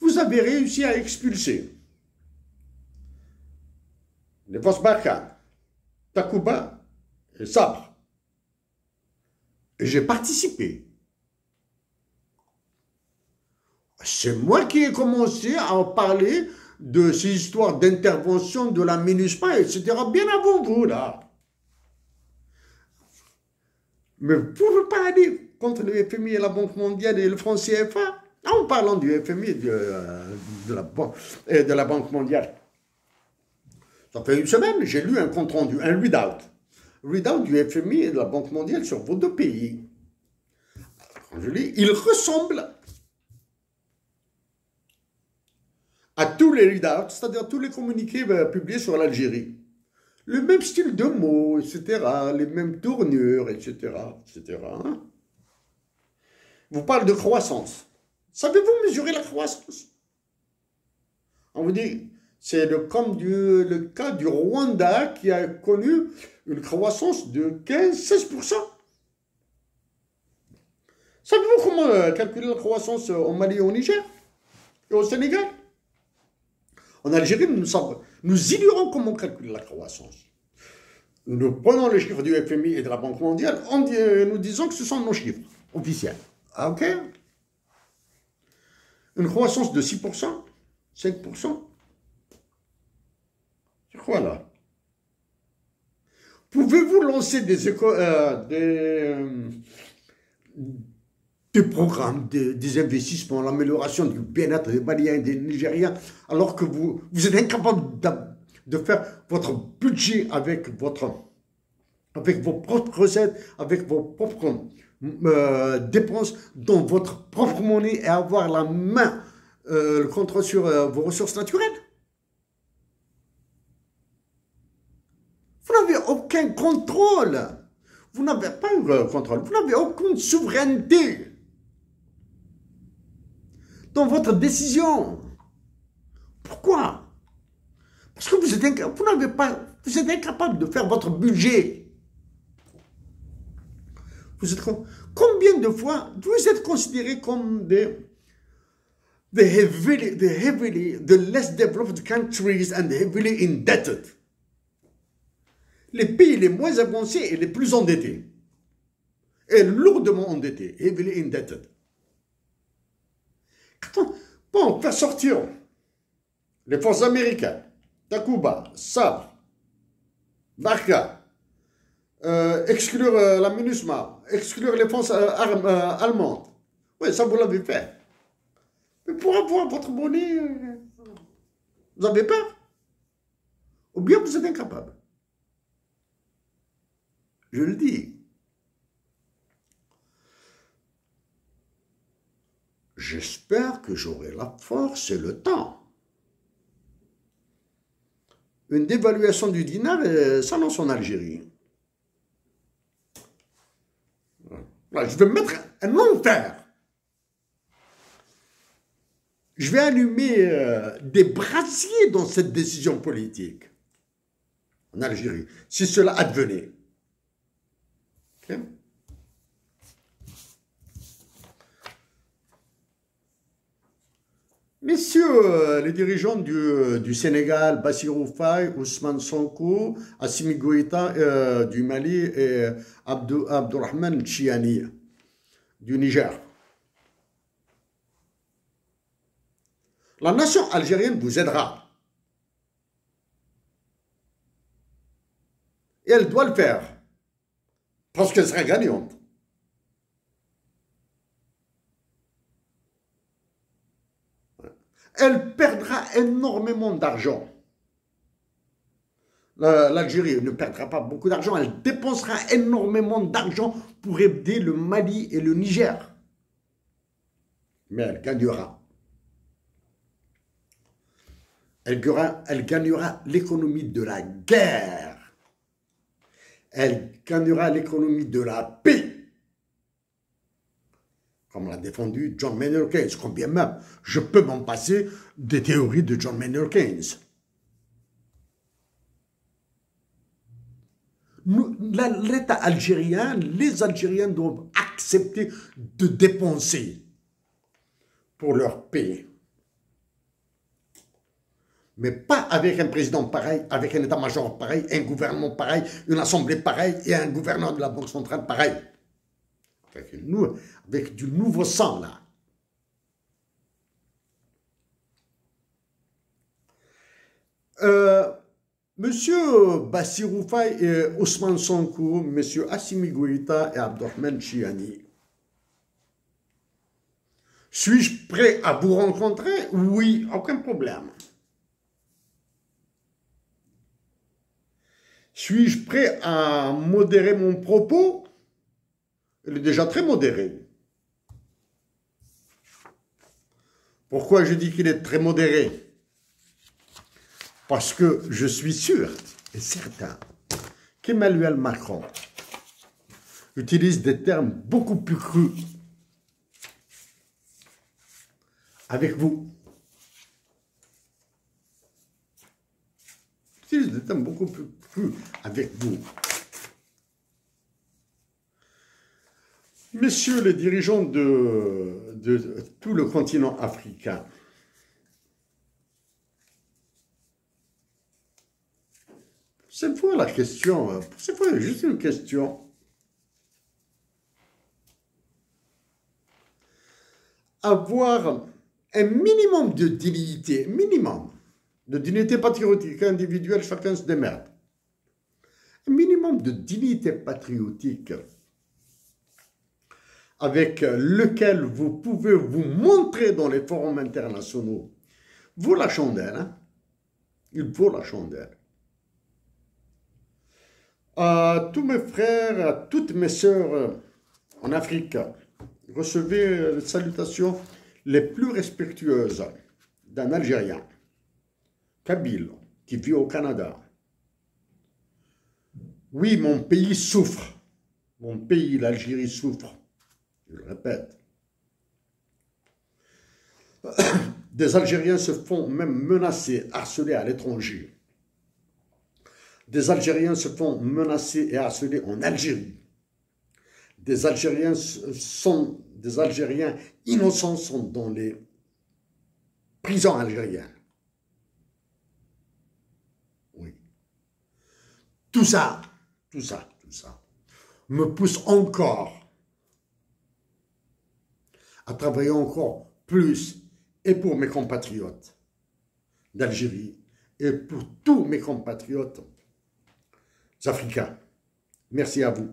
vous avez réussi à expulser les forces Barkhane, Takuba et Sabre. Et j'ai participé. C'est moi qui ai commencé à parler de ces histoires d'intervention de la MINUSMA, etc. bien avant vous, là. Mais vous ne pouvez pas aller contre le FMI et la Banque mondiale et le franc CFA en parlant du FMI et de la Banque mondiale. Ça fait une semaine, j'ai lu un compte rendu, un readout. Readout du FMI et de la Banque mondiale sur vos deux pays. Quand je lis, il ressemble à tous les readouts, c'est-à-dire tous les communiqués publiés sur l'Algérie. Le même style de mots, etc., les mêmes tournures, etc., etc. Hein? Vous parlez de croissance. Savez-vous mesurer la croissance? On vous dit, c'est le cas du Rwanda qui a connu une croissance de 15-16%. Savez-vous comment calculer la croissance au Mali et au Niger et au Sénégal? En Algérie, nous ignorons comment calculer la croissance. Nous prenons les chiffres du FMI et de la Banque mondiale, nous disons que ce sont nos chiffres officiels. Ah, ok? Une croissance de 6%, 5%. C'est quoi là? Pouvez-vous lancer des programmes, des investissements, l'amélioration du bien-être des Maliens et des Nigériens, alors que vous êtes incapable de faire votre budget avec vos propres recettes, avec vos propres dépenses dans votre propre monnaie et avoir la main, le contrôle sur vos ressources naturelles? Vous n'avez aucun contrôle. Vous n'avez pas eu contrôle. Vous n'avez aucune souveraineté dans votre décision. Pourquoi? Parce que vous êtes incapable de faire votre budget. Combien de fois vous êtes considérés comme the less developed countries and heavily indebted? Les pays les moins avancés et les plus endettés. Et lourdement endettés, heavily indebted. Bon, faire sortir les forces américaines, Takuba, Sabre, Barkhane, exclure la MINUSMA, exclure les forces allemandes. Oui, ça vous l'avez fait. Mais pour avoir votre monnaie, vous avez peur? Ou bien vous êtes incapable? Je le dis. J'espère que j'aurai la force et le temps. Une dévaluation du dinar s'annonce en Algérie. Là, je vais mettre un enfer. Je vais allumer des brasiers dans cette décision politique en Algérie, si cela advenait. Okay? Messieurs les dirigeants du Sénégal, Bassirou Faye, Ousmane Sonko, Assimi Goïta du Mali et Abdourahmane Chiani du Niger. La nation algérienne vous aidera. Et elle doit le faire. Parce qu'elle sera gagnante. Elle perdra énormément d'argent. L'Algérie ne perdra pas beaucoup d'argent, elle dépensera énormément d'argent pour aider le Mali et le Niger. Mais elle gagnera. Elle gagnera l'économie de la guerre. Elle gagnera l'économie de la paix. Comme l'a défendu John Maynard Keynes, combien même je peux m'en passer des théories de John Maynard Keynes. l'État algérien, les Algériens doivent accepter de dépenser pour leur pays. Mais pas avec un président pareil, avec un état-major pareil, un gouvernement pareil, une assemblée pareille et un gouverneur de la Banque centrale pareil. Avec du nouveau sang, là. Monsieur Bassirou Faye et Ousmane Sonko, Monsieur Assimi Goïta et Abdourahmane Chiani. Suis-je prêt à vous rencontrer? Oui, aucun problème. Suis-je prêt à modérer mon propos? Il est déjà très modéré. Pourquoi je dis qu'il est très modéré? Parce que je suis sûr et certain qu'Emmanuel Macron utilise des termes beaucoup plus crus avec vous. Il utilise des termes beaucoup plus crus avec vous. Messieurs les dirigeants de tout le continent africain, c'est fois la question, c'est fois juste une question. Avoir un minimum de dignité, patriotique individuelle, chacun se démerde. Un minimum de dignité patriotique avec lequel vous pouvez vous montrer dans les forums internationaux vaut la chandelle, hein? Il vaut la chandelle. À tous mes frères, à toutes mes sœurs en Afrique, recevez les salutations les plus respectueuses d'un Algérien, Kabyle, qui vit au Canada. Oui, mon pays souffre. Mon pays, l'Algérie, souffre. Je le répète. Des Algériens se font même menacer, harceler à l'étranger. Des Algériens se font menacer et harceler en Algérie. Des Algériens innocents sont dans les prisons algériennes. Oui. Tout ça me pousse encore à travailler encore plus et pour mes compatriotes d'Algérie et pour tous mes compatriotes africains. Merci à vous.